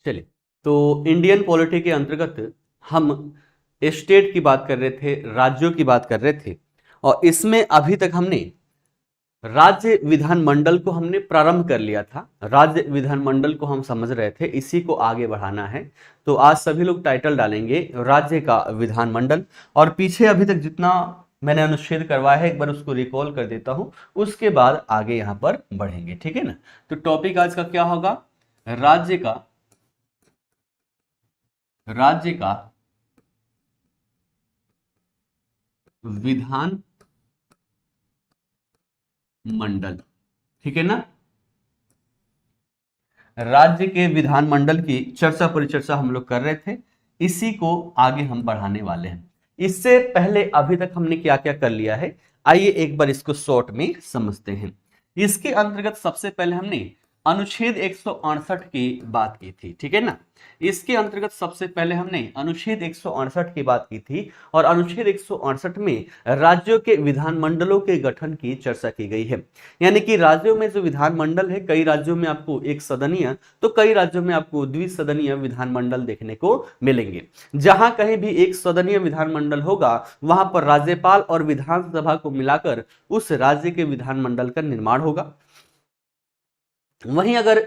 चलिए, तो Indian polity के अंतर्गत हम स्टेट की बात कर रहे थे, राज्यों की बात कर रहे थे, और इसमें अभी तक हमने राज्य विधानमंडल को हमने प्रारंभ कर लिया था। राज्य विधानमंडल को हम समझ रहे थे, इसी को आगे बढ़ाना है। तो आज सभी लोग टाइटल डालेंगे राज्य का विधानमंडल, और पीछे अभी तक जितना मैंने अनुच्छेद करवाया है एक बार उसको रिकॉल कर देता हूं, उसके बाद आगे यहां पर बढ़ेंगे, ठीक है ना। तो टॉपिक आज का क्या होगा? राज्य का विधान मंडल, ठीक है ना। राज्य के विधानमंडल की चर्चा परिचर्चा हम लोग कर रहे थे, इसी को आगे हम बढ़ाने वाले हैं। इससे पहले अभी तक हमने क्या क्या कर लिया है, आइए एक बार इसको शॉर्ट में समझते हैं। इसके अंतर्गत सबसे पहले हमने अनुच्छेद 168 की बात की थी, ठीक है ना। इसके अंतर्गत सबसे पहले हमने अनुच्छेद 168 की बात की थी, और अनुच्छेद 168 में राज्यों के विधानमंडलों के गठन की चर्चा की गई है। यानी कि राज्यों में जो विधानमंडल है, कई राज्यों में आपको एक सदनीय, तो कई राज्यों में आपको द्विसदनीय विधानमंडल देखने को मिलेंगे। जहां कहीं भी एक सदनीय विधानमंडल होगा, वहां पर राज्यपाल और विधानसभा को मिलाकर उस राज्य के विधानमंडल का निर्माण होगा। वहीं अगर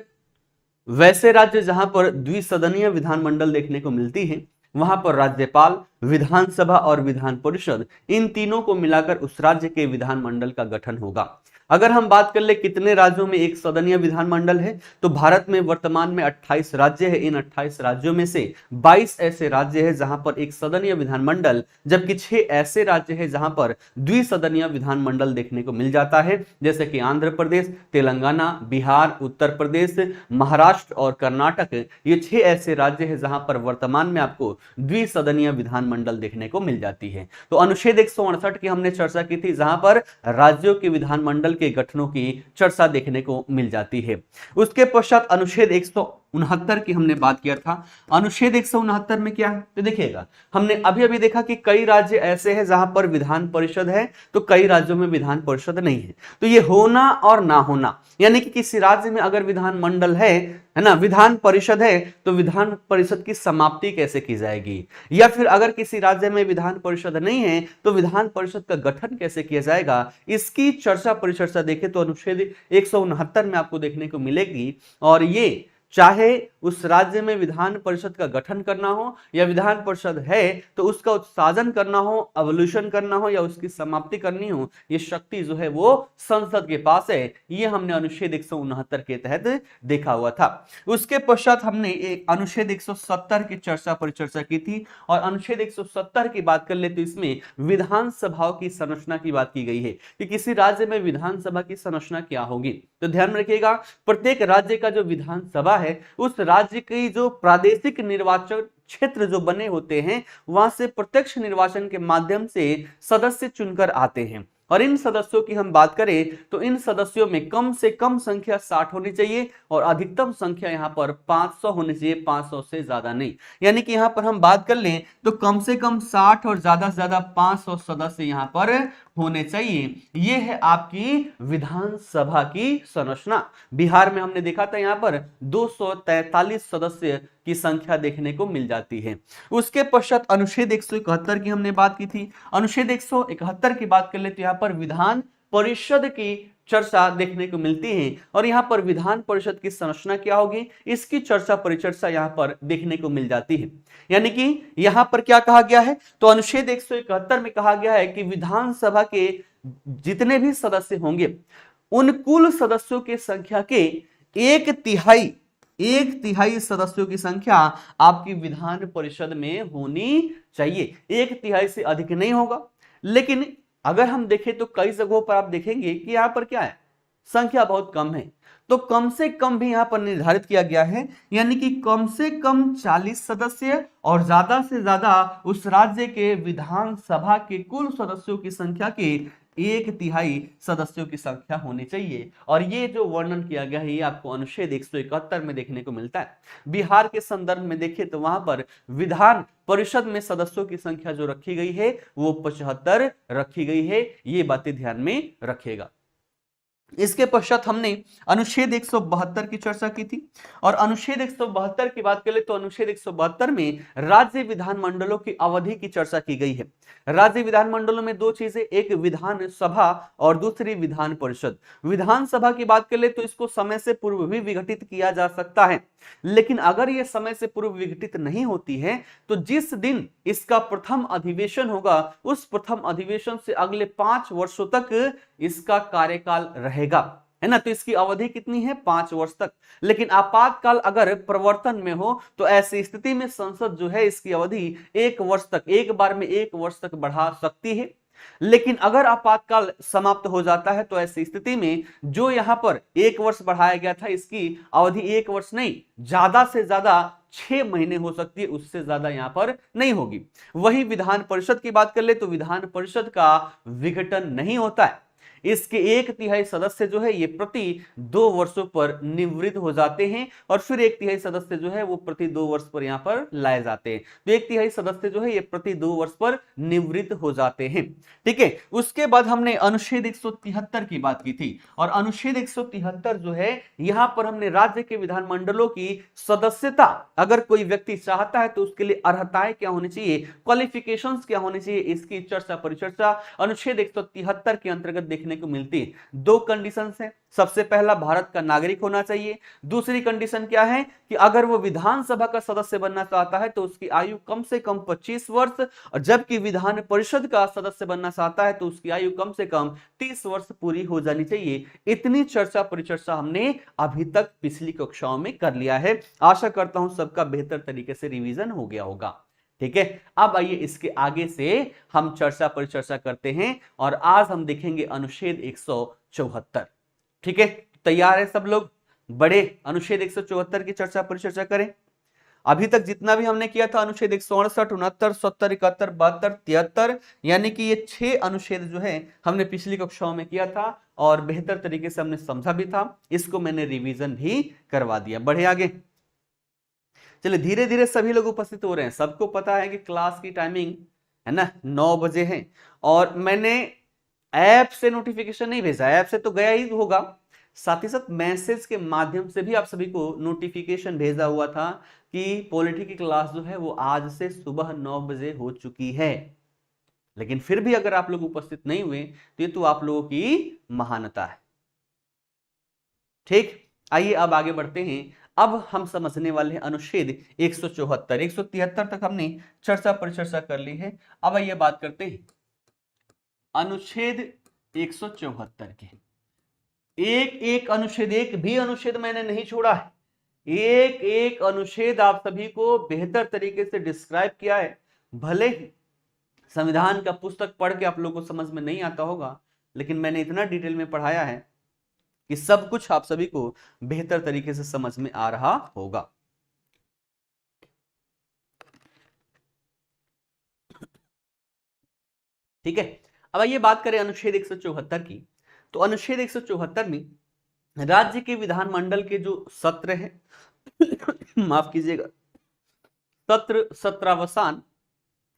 वैसे राज्य जहां पर द्विसदनीय विधानमंडल देखने को मिलती है, वहां पर राज्यपाल, विधानसभा और विधान परिषद, इन तीनों को मिलाकर उस राज्य के विधानमंडल का गठन होगा। अगर हम बात कर ले कितने राज्यों में एक सदनीय विधानमंडल है, तो भारत में वर्तमान में 28 राज्य है। इन 28 राज्यों में से 22 ऐसे राज्य है जहां पर एक सदनीय विधानमंडल, जबकि 6 ऐसे राज्य है जहां पर द्विसदनीय विधानमंडल देखने को मिल जाता है, जैसे कि आंध्र प्रदेश, तेलंगाना, बिहार, उत्तर प्रदेश, महाराष्ट्र और कर्नाटक। ये 6 ऐसे राज्य है जहां पर वर्तमान में आपको द्विसदनीय विधानमंडल देखने को मिल जाती है। तो अनुच्छेद 168 की हमने चर्चा की थी, जहां पर राज्यों के विधानमंडल के गठनों की चर्चा देखने को मिल जाती है। उसके पश्चात अनुच्छेद 169 की हमने बात किया था। अनुच्छेद 169 में क्या है, तो देखिएगा, हमने अभी अभी देखा कि कई राज्य ऐसे हैं जहां पर विधान परिषद है, तो कई राज्यों में विधान परिषद नहीं है। तो ये होना और ना होना, यानी कि किसी राज्य में अगर विधानमंडल है ना, विधान परिषद है, तो विधान परिषद की समाप्ति कैसे की जाएगी, या फिर अगर किसी राज्य में विधान परिषद नहीं है तो विधान परिषद का गठन कैसे किया जाएगा, इसकी चर्चा परिचर्चा देखें तो अनुच्छेद 169 में आपको देखने को मिलेगी। और ये चाहे उस राज्य में विधान परिषद का गठन करना हो, या विधान परिषद है तो उसका उत्साजन करना हो, अवोल्यूशन करना हो, या उसकी समाप्ति करनी हो, ये शक्ति जो है वो संसद के पास है। ये हमने अनुच्छेद 169 के तहत देखा हुआ था। उसके पश्चात हमने एक अनुच्छेद 170 की चर्चा परिचर्चा की थी, और अनुच्छेद 170 की बात कर ले तो इसमें विधानसभाओं की संरचना की बात की गई है कि किसी राज्य में विधानसभा की संरचना क्या होगी। तो ध्यान में रखिएगा, प्रत्येक राज्य का जो विधानसभा है, उस राज्य की जो प्रादेशिक निर्वाचन क्षेत्र जो बने होते हैं, वहां से प्रत्यक्ष निर्वाचन के माध्यम से सदस्य चुनकर आते हैं। और इन सदस्यों की हम बात करें तो इन सदस्यों में कम से कम संख्या 60 होनी चाहिए, और अधिकतम संख्या यहां पर 500 होनी चाहिए, 500 से ज्यादा नहीं। यानी कि यहां पर हम बात कर लें तो कम से कम 60 और ज्यादा से ज्यादा 500 सदस्य यहां पर होने चाहिए। यह है आपकी विधानसभा की संरचना। बिहार में हमने देखा था यहां पर 243 सदस्य की संख्या देखने को मिल जाती है। उसके पश्चात अनुच्छेद 171 की हमने बात की थी। अनुच्छेद 171 की बात कर ले तो यहां पर विधान परिषद की चर्चा देखने को मिलती है, और यहां पर विधान परिषद की संरचना क्या होगी, इसकी चर्चा परिचर्चा यहां पर देखने को मिल जाती है। यानी कि यहां पर क्या कहा गया है, तो अनुच्छेद 171 में कहा गया है कि विधानसभा के जितने भी सदस्य होंगे, उन कुल सदस्यों की संख्या के एक तिहाई सदस्यों की संख्या आपकी विधान परिषद में होनी चाहिए। एक तिहाई से अधिक नहीं होगा। लेकिन अगर हम देखें तो कई जगहों पर आप देखेंगे कि यहां पर क्या है, संख्या बहुत कम है, तो कम से कम भी यहां पर निर्धारित किया गया है। यानी कि कम से कम 40 सदस्य और ज्यादा से ज्यादा उस राज्य के विधानसभा के कुल सदस्यों की संख्या के एक तिहाई सदस्यों की संख्या होनी चाहिए। और ये जो वर्णन किया गया है ये आपको अनुच्छेद 171 में देखने को मिलता है। बिहार के संदर्भ में देखें तो वहां पर विधान परिषद में सदस्यों की संख्या जो रखी गई है वो 75 रखी गई है। ये बातें ध्यान में रखिएगा। इसके पश्चात हमने अनुच्छेद 172 की चर्चा की थी, और अनुच्छेद 172 की बात करें तो अनुच्छेद 172 में राज्य विधानमंडलों की अवधि की चर्चा की गई है। राज्य विधानमंडलों में दो चीजें, एक विधान सभा और दूसरी विधान परिषद। विधानसभा की बात करें तो इसको समय से पूर्व भी विघटित किया जा सकता है, लेकिन अगर यह समय से पूर्व विघटित नहीं होती है तो जिस दिन इसका प्रथम अधिवेशन होगा उस प्रथम अधिवेशन से अगले 5 वर्षों तक इसका कार्यकाल रहेगा, है ना। तो इसकी अवधि कितनी है, 5 वर्ष तक। लेकिन आपातकाल अगर प्रवर्तन में हो तो ऐसी स्थिति में संसद जो है इसकी अवधि 1 वर्ष तक, एक बार में 1 वर्ष तक बढ़ा सकती है। लेकिन अगर आपातकाल समाप्त हो जाता है तो ऐसी स्थिति में जो यहां पर 1 वर्ष बढ़ाया गया था इसकी अवधि 1 वर्ष नहीं, ज्यादा से ज्यादा 6 महीने हो सकती है, उससे ज्यादा यहां पर नहीं होगी। वही विधान परिषद की बात कर ले तो विधान परिषद का विघटन नहीं होता है। इसके 1/3 सदस्य जो है ये प्रति 2 वर्षों पर निवृत्त हो जाते हैं, और फिर 1/3 सदस्य जो है वो प्रति 2 वर्ष पर यहां पर लाए जाते हैं। तो 1/3 सदस्य जो है ये प्रति 2 वर्ष पर निवृत्त हो जाते हैं। ठीक है, उसके बाद हमने अनुच्छेद 173 की बात की थी, और अनुच्छेद 173 जो है यहां पर हमने राज्य के विधानमंडलों की सदस्यता, अगर कोई व्यक्ति चाहता है तो उसके लिए अर्हताएं क्या होनी चाहिए, क्वालिफिकेशंस क्या होनी चाहिए, इसकी चर्चा परिचर्चा अनुच्छेद 173 के अंतर्गत देखने को मिलती है। 2 कंडीशंस हैं, सबसे पहला भारत का नागरिक होना चाहिए, दूसरी कंडीशन क्या है कि अगर वो विधानसभा का सदस्य बनना चाहता है तो उसकी आयु कम से कम 25 वर्ष, और जबकि विधान परिषद का सदस्य बनना चाहता है तो उसकी आयु कम से कम 30 वर्ष पूरी हो जानी चाहिए। इतनी चर्चा परिचर्चा हमने अभी तक पिछली कक्षाओं में कर लिया है। आशा करता हूं सबका बेहतर तरीके से रिवीजन हो गया होगा। ठीक है, अब आइए इसके आगे से हम चर्चा परिचर्चा करते हैं, और आज हम देखेंगे अनुच्छेद 174। ठीक है, तैयार है सब लोग, बड़े अनुच्छेद 174 की चर्चा परिचर्चा करें। अभी तक जितना भी हमने किया था अनुच्छेद 168, 69, 70, 71, 72, 73, यानी कि ये 6 अनुच्छेद जो है हमने पिछली कक्षाओं में किया था और बेहतर तरीके से हमने समझा भी था। इसको मैंने रिवीजन भी करवा दिया। बढ़े आगे, चलिए धीरे धीरे सभी लोग उपस्थित हो रहे हैं। सबको पता है कि क्लास की टाइमिंग है ना 9 बजे है, और मैंने ऐप से नोटिफिकेशन नहीं भेजा, ऐप से तो गया ही होगा, साथ ही साथ मैसेज के माध्यम से भी आप सभी को नोटिफिकेशन भेजा हुआ था कि पॉलिटी की क्लास जो है वो आज से सुबह 9 बजे हो चुकी है। लेकिन फिर भी अगर आप लोग उपस्थित नहीं हुए तो ये तो आप लोगों की महानता है। ठीक, आइए अब आगे बढ़ते हैं। अब हम समझने वाले हैं अनुच्छेद 174। 173 तक हमने चर्चा परिचर्चा कर ली है। अब आइए बात करते हैं अनुच्छेद 174 के। एक एक अनुच्छेद, एक भी अनुच्छेद मैंने नहीं छोड़ा है, एक एक अनुच्छेद आप सभी को बेहतर तरीके से डिस्क्राइब किया है। भले ही संविधान का पुस्तक पढ़ के आप लोगों को समझ में नहीं आता होगा, लेकिन मैंने इतना डिटेल में पढ़ाया है कि सब कुछ आप सभी को बेहतर तरीके से समझ में आ रहा होगा। ठीक है, अब आइए बात करें अनुच्छेद 174 की। तो अनुच्छेद 174 में राज्य के विधानमंडल के जो सत्र है माफ कीजिएगा, सत्र, सत्रावसान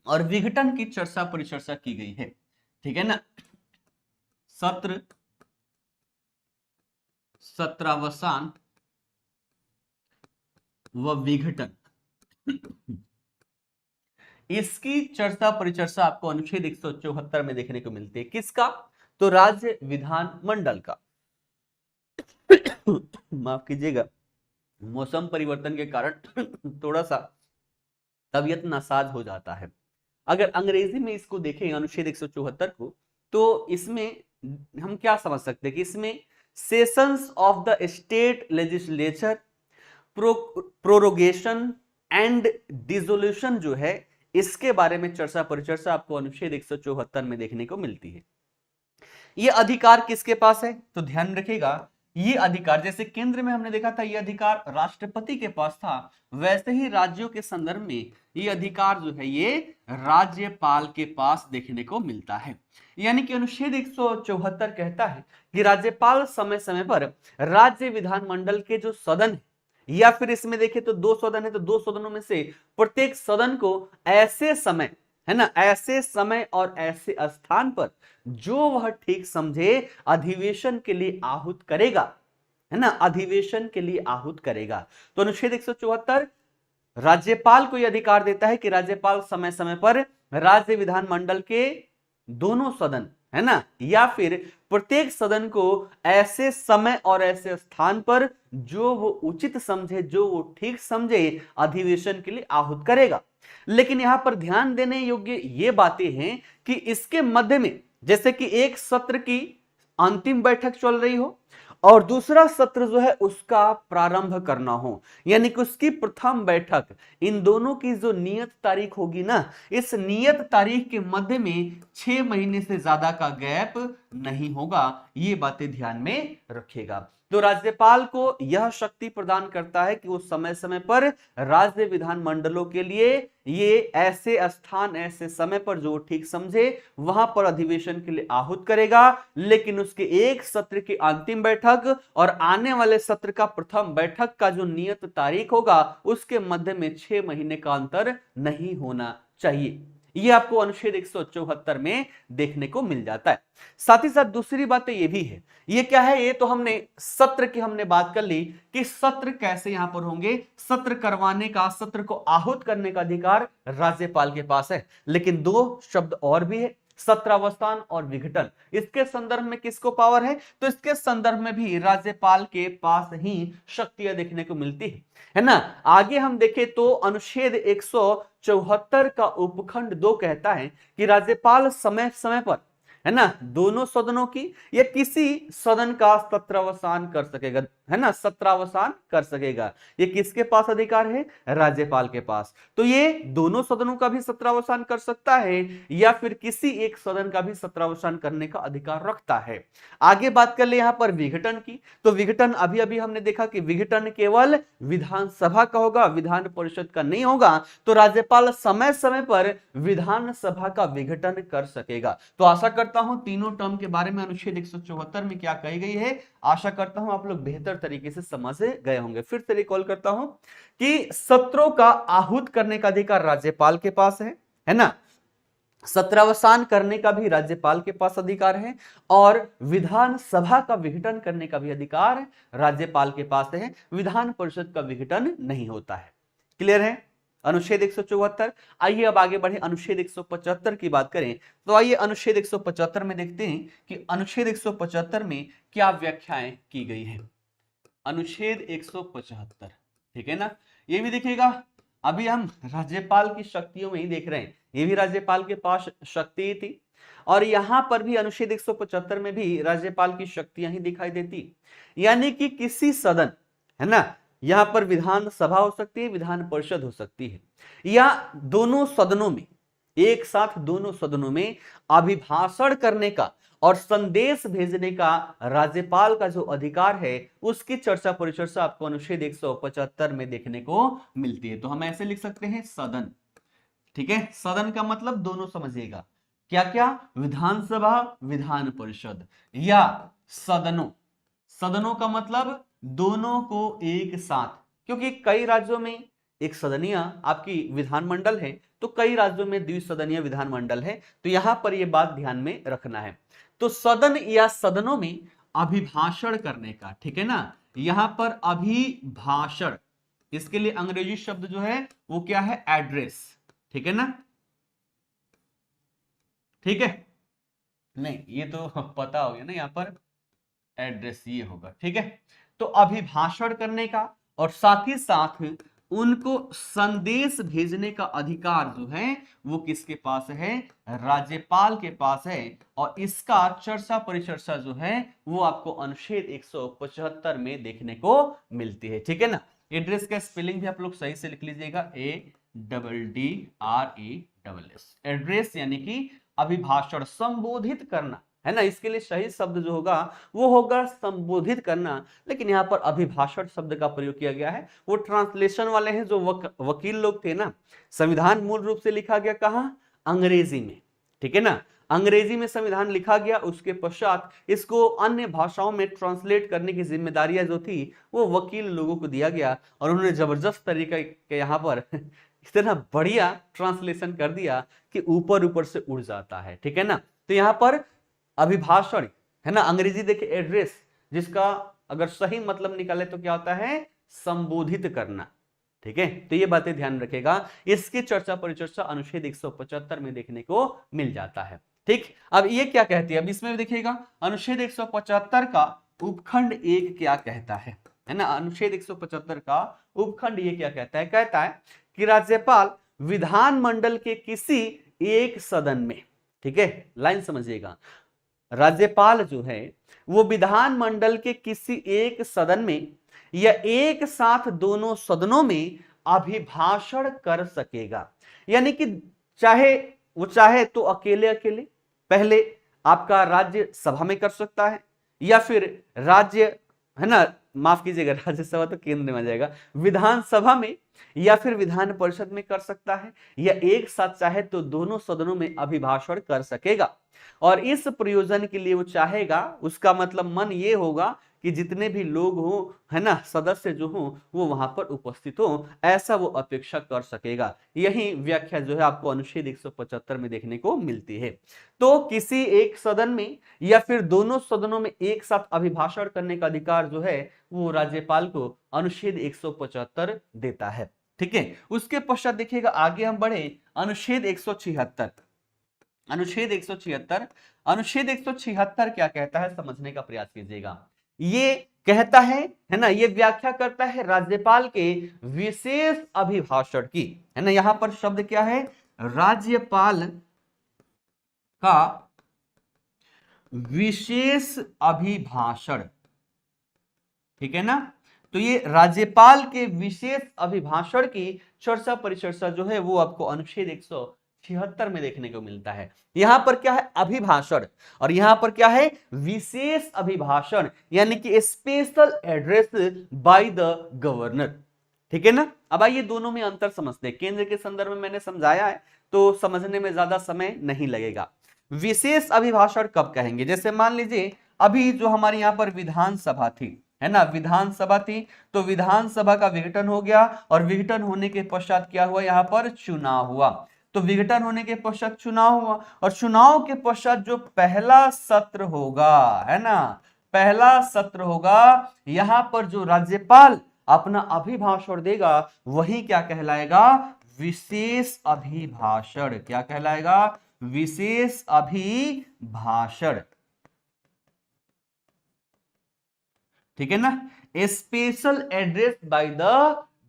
और विघटन की चर्चा परिचर्चा की गई है। ठीक है ना, सत्र, सत्रावसान व विघटन, इसकी चर्चा परिचर्चा आपको अनुच्छेद 174 में देखने को मिलती है। किसका, तो राज्य विधानमंडल का। माफ कीजिएगा, मौसम परिवर्तन के कारण थोड़ा सा तबीयत नासाज हो जाता है। अगर अंग्रेजी में इसको देखें अनुच्छेद 174 को, तो इसमें हम क्या समझ सकते हैं कि इसमें sessions of the state legislature, prorogation and dissolution जो है इसके बारे में चर्चा परिचर्चा आपको अनुच्छेद 174 में देखने को मिलती है। ये अधिकार किसके पास है, तो ध्यान रखिएगा, ये अधिकार जैसे केंद्र में हमने देखा था ये अधिकार राष्ट्रपति के पास था, वैसे ही राज्यों के संदर्भ में ये अधिकार जो है ये राज्यपाल के पास देखने को मिलता है। यानी कि अनुच्छेद 174 कहता है कि राज्यपाल समय समय पर राज्य विधानमंडल के जो सदन है, या फिर इसमें देखें तो 2 सदन है, तो 2 सदनों में से प्रत्येक सदन को ऐसे समय है ना, ऐसे समय और ऐसे स्थान पर जो वह ठीक समझे अधिवेशन के लिए आहूत करेगा, है ना, अधिवेशन के लिए आहूत करेगा। तो अनुच्छेद 174 राज्यपाल को यह अधिकार देता है कि राज्यपाल समय समय पर राज्य विधानमंडल के दोनों सदन, है ना, या फिर प्रत्येक सदन को ऐसे समय और ऐसे स्थान पर जो वो उचित समझे, जो वो ठीक समझे, अधिवेशन के लिए आहूत करेगा। लेकिन यहां पर ध्यान देने योग्य ये बातें हैं कि इसके मध्य में, जैसे कि एक सत्र की अंतिम बैठक चल रही हो और दूसरा सत्र जो है उसका प्रारंभ करना हो, यानी कि उसकी प्रथम बैठक, इन दोनों की जो नियत तारीख होगी ना, इस नियत तारीख के मध्य में 6 महीने से ज्यादा का गैप नहीं होगा। ये बातें ध्यान में रखिएगा। तो राज्यपाल को यह शक्ति प्रदान करता है कि वो समय समय पर राज्य विधानमंडलों के लिए ये ऐसे स्थान, ऐसे समय पर जो ठीक समझे वहां पर अधिवेशन के लिए आहूत करेगा। लेकिन उसके एक सत्र की अंतिम बैठक और आने वाले सत्र का प्रथम बैठक का जो नियत तारीख होगा उसके मध्य में 6 महीने का अंतर नहीं होना चाहिए। ये आपको अनुच्छेद 174 में देखने को मिल जाता है। साथ ही साथ दूसरी बात ये भी है, ये क्या है, ये तो हमने सत्र की हमने बात कर ली कि सत्र कैसे यहां पर होंगे। सत्र करवाने का, सत्र को आहूत करने का अधिकार राज्यपाल के पास है। लेकिन दो शब्द और भी है, सत्रावसान और विघटन। इसके संदर्भ में किसको पावर है, तो इसके संदर्भ में भी राज्यपाल के पास ही शक्तियां देखने को मिलती है ना। आगे हम देखें तो अनुच्छेद 174 का उपखंड 2 कहता है कि राज्यपाल समय समय पर, है ना, दोनों सदनों की या किसी सदन का सत्रावसान कर सकेगा, है ना, सत्रावसान कर सकेगा। ये किसके पास अधिकार है, राज्यपाल के पास। तो ये दोनों सदनों का भी सत्रावसान कर सकता है या फिर किसी एक सदन का भी सत्रावसान करने का अधिकार रखता है। आगे बात कर ले यहां पर विघटन की, तो विघटन अभी अभी हमने देखा कि विघटन केवल विधानसभा का होगा, विधान परिषद का नहीं होगा। तो राज्यपाल समय समय पर विधानसभा का विघटन कर सकेगा। तो आशा करता हूं तीनों टर्म के बारे में अनुच्छेद 174 में क्या कही गई है, आशा करता हूं आप लोग बेहतर तरीके से समझ गए होंगे। फिर से रिकॉल करता हूं कि सत्रों का आहूत करने का अधिकार राज्यपाल के पास है ना, सत्रावसान करने का भी राज्यपाल के पास अधिकार है और विधानसभा का विघटन करने का भी अधिकार राज्यपाल के पास है। विधान परिषद का विघटन नहीं होता है। क्लियर है अनुच्छेद 174। आइए अब आगे बढ़े, अनुच्छेद 175 की बात करें। तो आइए अनुच्छेद 175 में देखते हैं कि अनुच्छेद 175 में क्या व्याख्याएं की गई है। अनुच्छेद 175, ठीक है ना, ये भी देखिएगा। अभी हम राज्यपाल की शक्तियों में ही देख रहे हैं, ये भी राज्यपाल के पास शक्ति थी और यहां पर भी अनुच्छेद 175 में भी राज्यपाल की शक्तियां ही दिखाई देती। यानी कि किसी सदन, है ना, यहां पर विधान सभा हो सकती है, विधान परिषद हो सकती है, या दोनों सदनों में, एक साथ दोनों सदनों में अभिभाषण करने का और संदेश भेजने का राज्यपाल का जो अधिकार है उसकी चर्चा परिचर्चा आपको अनुच्छेद 175 में देखने को मिलती है। तो हम ऐसे लिख सकते हैं सदन, ठीक है, सदन का मतलब दोनों समझिएगा, क्या क्या, विधानसभा, विधान परिषद या सदनों। सदनों का मतलब दोनों को एक साथ, क्योंकि कई राज्यों में एक सदनीय आपकी विधानमंडल है तो कई राज्यों में द्विसदनीय विधानमंडल है। तो यहां पर यह बात ध्यान में रखना है। तो सदन या सदनों में अभिभाषण करने का, ठीक है ना, यहां पर अभिभाषण, इसके लिए अंग्रेजी शब्द जो है वो क्या है, एड्रेस, ठीक है ना, ठीक है, नहीं ये तो पता हो गया ना, यहां पर एड्रेस ये होगा, ठीक है। तो अभिभाषण करने का और साथ ही साथ उनको संदेश भेजने का अधिकार जो है वो किसके पास है, राज्यपाल के पास है। और इसका चर्चा परिचर्चा जो है वो आपको अनुच्छेद 175 में देखने को मिलती है, ठीक है ना। एड्रेस का स्पेलिंग भी आप लोग सही से लिख लीजिएगा, ADDRESS, एड्रेस यानी कि अभिभाषण, संबोधित करना, है ना। इसके लिए सही शब्द जो होगा वो होगा संबोधित करना, लेकिन यहाँ पर अभिभाषण शब्द का प्रयोग किया गया है। वो ट्रांसलेशन वाले हैं जो वकील लोग थे ना, संविधान मूल रूप से लिखा गया कहाँ, अंग्रेजी में, ठीक है ना, अंग्रेजी में संविधान लिखा गया। उसके पश्चात इसको अन्य भाषाओं में ट्रांसलेट करने की जिम्मेदारियां जो थी वो वकील लोगों को दिया गया और उन्होंने जबरदस्त तरीके के यहाँ पर इतना बढ़िया ट्रांसलेशन कर दिया कि ऊपर ऊपर से उड़ जाता है, ठीक है ना। तो यहां पर अभिभाषण है ना, अंग्रेजी देखिए एड्रेस, जिसका अगर सही मतलब निकाले तो क्या होता है, संबोधित करना, ठीक है। तो ये बातें ध्यान रखेगा, इसकी चर्चा परिचर्चा अनुच्छेद 175 में देखने को मिल जाता है, ठीक। अब ये क्या कहती है, अब इसमें भी देखिएगा अनुच्छेद 175 का उपखंड 1 क्या कहता है ना। अनुच्छेद 175 का उपखंड ये क्या कहता है, कहता है कि राज्यपाल विधानमंडल के किसी एक सदन में, ठीक है, लाइन समझिएगा, राज्यपाल जो है वो विधानमंडल के किसी एक सदन में या एक साथ दोनों सदनों में अभिभाषण कर सकेगा। यानी कि चाहे तो अकेले अकेले पहले आपका राज्य सभा में कर सकता है, या फिर राज्य है ना, माफ कीजिएगा राज्यसभा तो केंद्र में आ जाएगा, विधानसभा में या फिर विधान परिषद में कर सकता है, या एक साथ चाहे तो दोनों सदनों में अभिभाषण कर सकेगा। और इस प्रयोजन के लिए वो चाहेगा, उसका मतलब मन ये होगा कि जितने भी लोग हो है ना, सदस्य जो हो वो वहां पर उपस्थित हो, ऐसा वो अपेक्षा कर सकेगा। यही व्याख्या जो है आपको अनुच्छेद 175 में देखने को मिलती है। तो किसी एक सदन में या फिर दोनों सदनों में एक साथ अभिभाषण करने का अधिकार जो है वो राज्यपाल को अनुच्छेद 175 देता है, ठीक है। उसके पश्चात देखिएगा आगे हम बढ़े, अनुच्छेद 176, अनुच्छेद 176, अनुच्छेद 176 क्या कहता है समझने का प्रयास कीजिएगा। ये कहता है ना, ये व्याख्या करता है राज्यपाल के विशेष अभिभाषण की, है ना। यहां पर शब्द क्या है, राज्यपाल का विशेष अभिभाषण, ठीक है ना। तो ये राज्यपाल के विशेष अभिभाषण की चर्चा परिचर्चा जो है वो आपको अनुच्छेद 176 में देखने को मिलता है। यहां पर क्या है, अभिभाषण, और यहां पर क्या है, विशेष अभिभाषण, यानी कि special address by the governor, ठीक है ना। अब आइए दोनों में अंतर समझते हैं, केंद्र के संदर्भ में मैंने समझाया है तो समझने में ज्यादा समय नहीं लगेगा। विशेष अभिभाषण कब कहेंगे, जैसे मान लीजिए अभी जो हमारी यहां पर विधानसभा थी, है ना, विधानसभा थी, तो विधानसभा का विघटन हो गया, और विघटन होने के पश्चात क्या हुआ, यहां पर चुनाव हुआ। तो विघटन होने के पश्चात चुनाव हुआ, और चुनाव के पश्चात जो पहला सत्र होगा, है ना, पहला सत्र होगा, यहां पर जो राज्यपाल अपना अभिभाषण देगा वही क्या कहलाएगा, विशेष अभिभाषण। क्या कहलाएगा, विशेष अभिभाषण, ठीक है ना, special address by the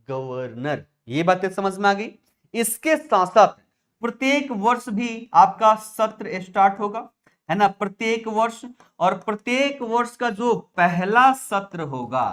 governor. ये बातें समझ में आ गई। इसके साथ साथ प्रत्येक वर्ष भी आपका सत्र स्टार्ट होगा, है ना, प्रत्येक वर्ष, और प्रत्येक वर्ष का जो पहला सत्र होगा,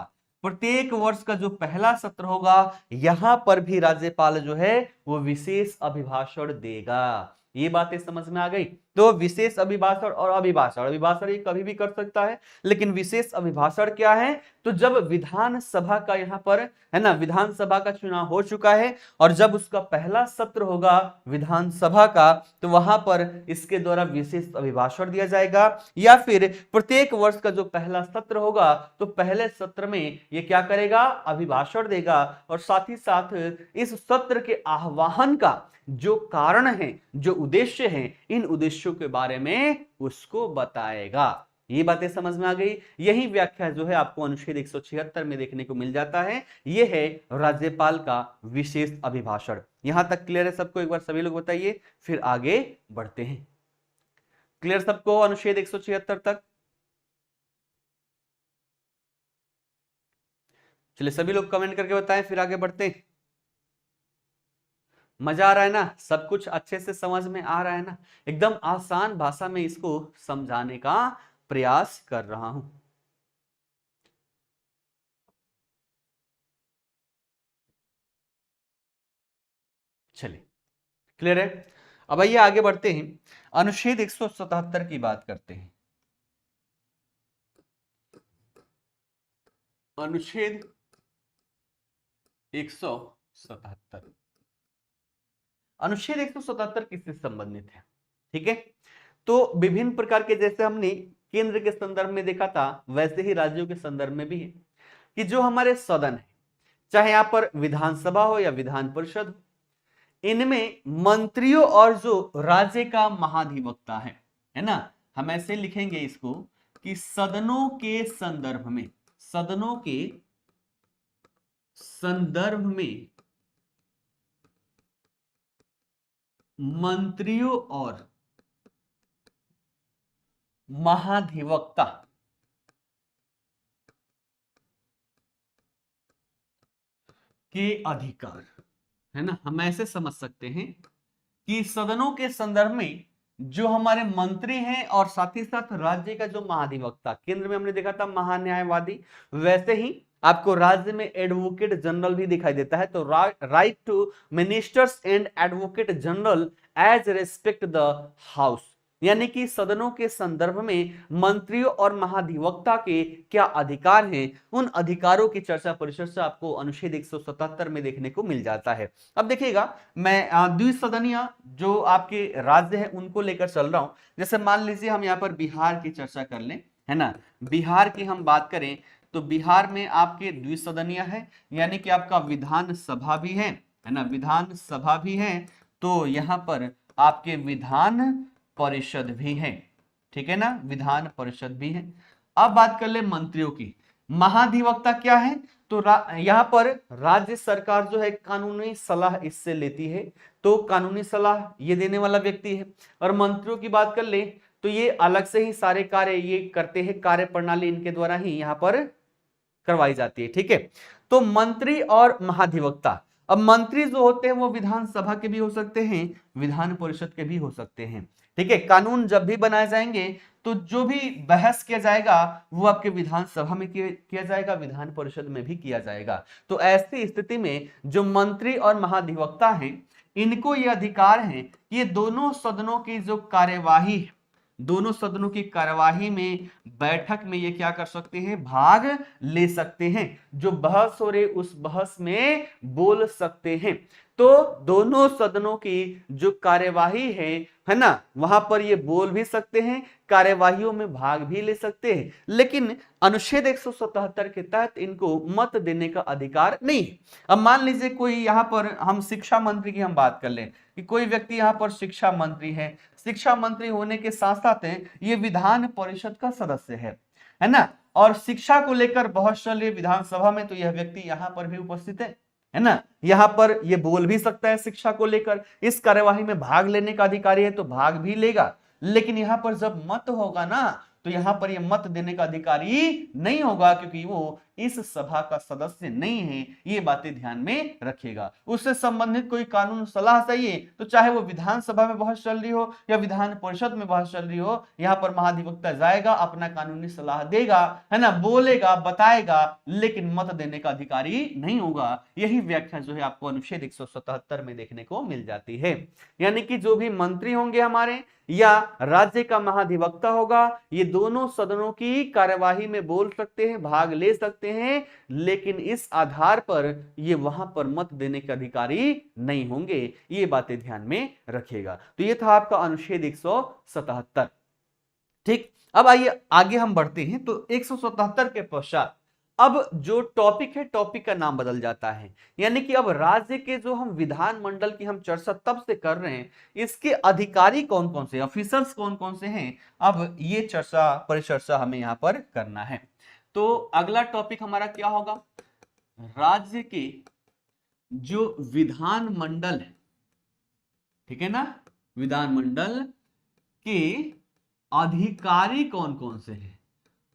प्रत्येक वर्ष का जो पहला सत्र होगा, यहां पर भी राज्यपाल जो है वो विशेष अभिभाषण देगा। ये बातें समझ में आ गई। तो विशेष अभिभाषण और अभिभाषण, अभिभाषण ये कभी भी कर सकता है, लेकिन विशेष अभिभाषण क्या है, तो जब विधानसभा का यहाँ पर है ना, विधानसभा का चुनाव हो चुका है और जब उसका पहला सत्र होगा विधानसभा का, तो वहां पर इसके द्वारा विशेष अभिभाषण दिया जाएगा। या फिर प्रत्येक वर्ष का जो पहला सत्र होगा तो पहले सत्र में ये क्या करेगा, अभिभाषण देगा, और साथ ही साथ इस सत्र के आह्वान का जो कारण है, जो उद्देश्य है, इन उद्देश्यों के बारे में उसको बताएगा। ये बातें समझ में आ गई। यही व्याख्या जो है आपको अनुच्छेद 176 में देखने को मिल जाता है। ये है राज्यपाल का विशेष अभिभाषण। यहां तक क्लियर है सबको, एक बार सभी लोग बताइए, फिर आगे बढ़ते हैं। क्लियर सबको अनुच्छेद 176 तक? चलिए सभी लोग कमेंट करके बताएं, फिर आगे बढ़ते हैं। मजा आ रहा है ना, सब कुछ अच्छे से समझ में आ रहा है ना, एकदम आसान भाषा में इसको समझाने का प्रयास कर रहा हूं। चलिए क्लियर है। अब आइए आगे बढ़ते हैं, अनुच्छेद 177 की बात करते हैं। अनुच्छेद 177, अनुच्छेद 177 किससे संबंधित है, ठीक है। तो विभिन्न प्रकार के, जैसे हमने केंद्र के संदर्भ में देखा था वैसे ही राज्यों के संदर्भ में भी है कि जो हमारे सदन है, चाहे यहां पर विधानसभा हो या विधान परिषद हो, इनमें मंत्रियों और जो राज्य का महाधिवक्ता है ना, हम ऐसे लिखेंगे इसको कि सदनों के संदर्भ में, सदनों के संदर्भ में मंत्रियों और महाधिवक्ता के अधिकार, है ना, हम ऐसे समझ सकते हैं कि सदनों के संदर्भ में जो हमारे मंत्री हैं और साथ ही साथ राज्य का जो महाधिवक्ता, केंद्र में हमने देखा था महान्यायवादी, वैसे ही आपको राज्य में एडवोकेट जनरल भी दिखाई देता है। तो right to ministers and advocate general as respect the house, यानी कि सदनों के संदर्भ में मंत्रियों और महाधिवक्ता के क्या अधिकार हैं, उन अधिकारों की चर्चा परिचर्चा आपको अनुच्छेद 177 में देखने को मिल जाता है। अब देखिएगा, मैं द्विसदनीय जो आपके राज्य है उनको लेकर चल रहा हूं। जैसे मान लीजिए हम यहाँ पर बिहार की चर्चा कर लें, है ना, बिहार की हम बात करें तो बिहार में आपके द्विसदनीय है, यानी कि आपका विधान सभा भी है ना, विधान सभा भी है, तो यहाँ पर आपके विधान परिषद भी है, ठीक है ना, विधान परिषद भी है। अब बात कर ले मंत्रियों की। महाधिवक्ता क्या है, तो यहां पर राज्य सरकार जो है कानूनी सलाह इससे लेती है, तो कानूनी सलाह ये देने वाला व्यक्ति है। और मंत्रियों की बात कर ले तो ये अलग से ही सारे कार्य ये करते हैं, कार्य प्रणाली इनके द्वारा ही यहां पर करवाई जाती है, ठीक है। तो मंत्री और महाधिवक्ता, अब मंत्री जो होते हैं वो विधानसभा के भी हो सकते हैं, विधान परिषद के भी हो सकते हैं, ठीक है। कानून जब भी बनाए जाएंगे तो जो भी बहस किया जाएगा वो आपके विधानसभा में किया जाएगा, विधान परिषद में भी किया जाएगा। तो ऐसी स्थिति में जो मंत्री और महाधिवक्ता हैं इनको ये अधिकार है कि ये दोनों सदनों की जो कार्यवाही, दोनों सदनों की कार्यवाही में बैठक में ये क्या कर सकते हैं, भाग ले सकते हैं। जो बहस हो रही उस बहस में बोल सकते हैं। तो दोनों सदनों की जो कार्यवाही है ना, वहां पर ये बोल भी सकते हैं, कार्यवाहियों में भाग भी ले सकते हैं, लेकिन अनुच्छेद 177 के तहत इनको मत देने का अधिकार नहीं है। अब मान लीजिए कोई यहां पर, हम शिक्षा मंत्री की हम बात कर लें कि कोई व्यक्ति यहां पर शिक्षा मंत्री है, शिक्षा मंत्री होने के साथ साथ ये विधान परिषद का सदस्य है ना, और शिक्षा को लेकर बहुत चल रही विधानसभा में, तो यह व्यक्ति यहां पर भी उपस्थित है ना, यहां पर ये बोल भी सकता है शिक्षा को लेकर, इस कार्यवाही में भाग लेने का अधिकारी है तो भाग भी लेगा। लेकिन यहां पर जब मत होगा ना, तो यहां पर ये मत देने का अधिकारी नहीं होगा, क्योंकि वो इस सभा का सदस्य नहीं है। ये बातें ध्यान में रखिएगा। उससे संबंधित कोई कानून सलाह चाहिए तो चाहे वो विधानसभा में बहस चल रही हो या विधान परिषद में बहस चल रही हो, यहाँ पर महाधिवक्ता जाएगा, अपना कानूनी सलाह देगा, है ना, बोलेगा, बताएगा, लेकिन मत देने का अधिकारी नहीं होगा। यही व्याख्या जो है आपको अनुच्छेद 177 में देखने को मिल जाती है। यानी कि जो भी मंत्री होंगे हमारे या राज्य का महाधिवक्ता होगा, ये दोनों सदनों की कार्यवाही में बोल सकते हैं, भाग ले सकते हैं, लेकिन इस आधार पर ये वहां पर मत देने के अधिकारी नहीं होंगे। ये बातें ध्यान में रखिएगा। तो ये था आपका अनुच्छेद 177। ठीक, अब आइए आगे हम बढ़ते हैं। तो 177 के पश्चात अब जो टॉपिक है, टॉपिक का नाम बदल जाता है। यानी कि अब राज्य के जो हम विधानमंडल की हम चर्चा तब से कर रहे हैं, इसके अधिकारी कौन कौन से, ऑफिसर्स कौन कौन से हैं, अब ये चर्चा परिचर्चा हमें यहां पर करना है। तो अगला टॉपिक हमारा क्या होगा, राज्य के जो विधानमंडल है, ठीक है ना, विधानमंडल के अधिकारी कौन कौन से हैं,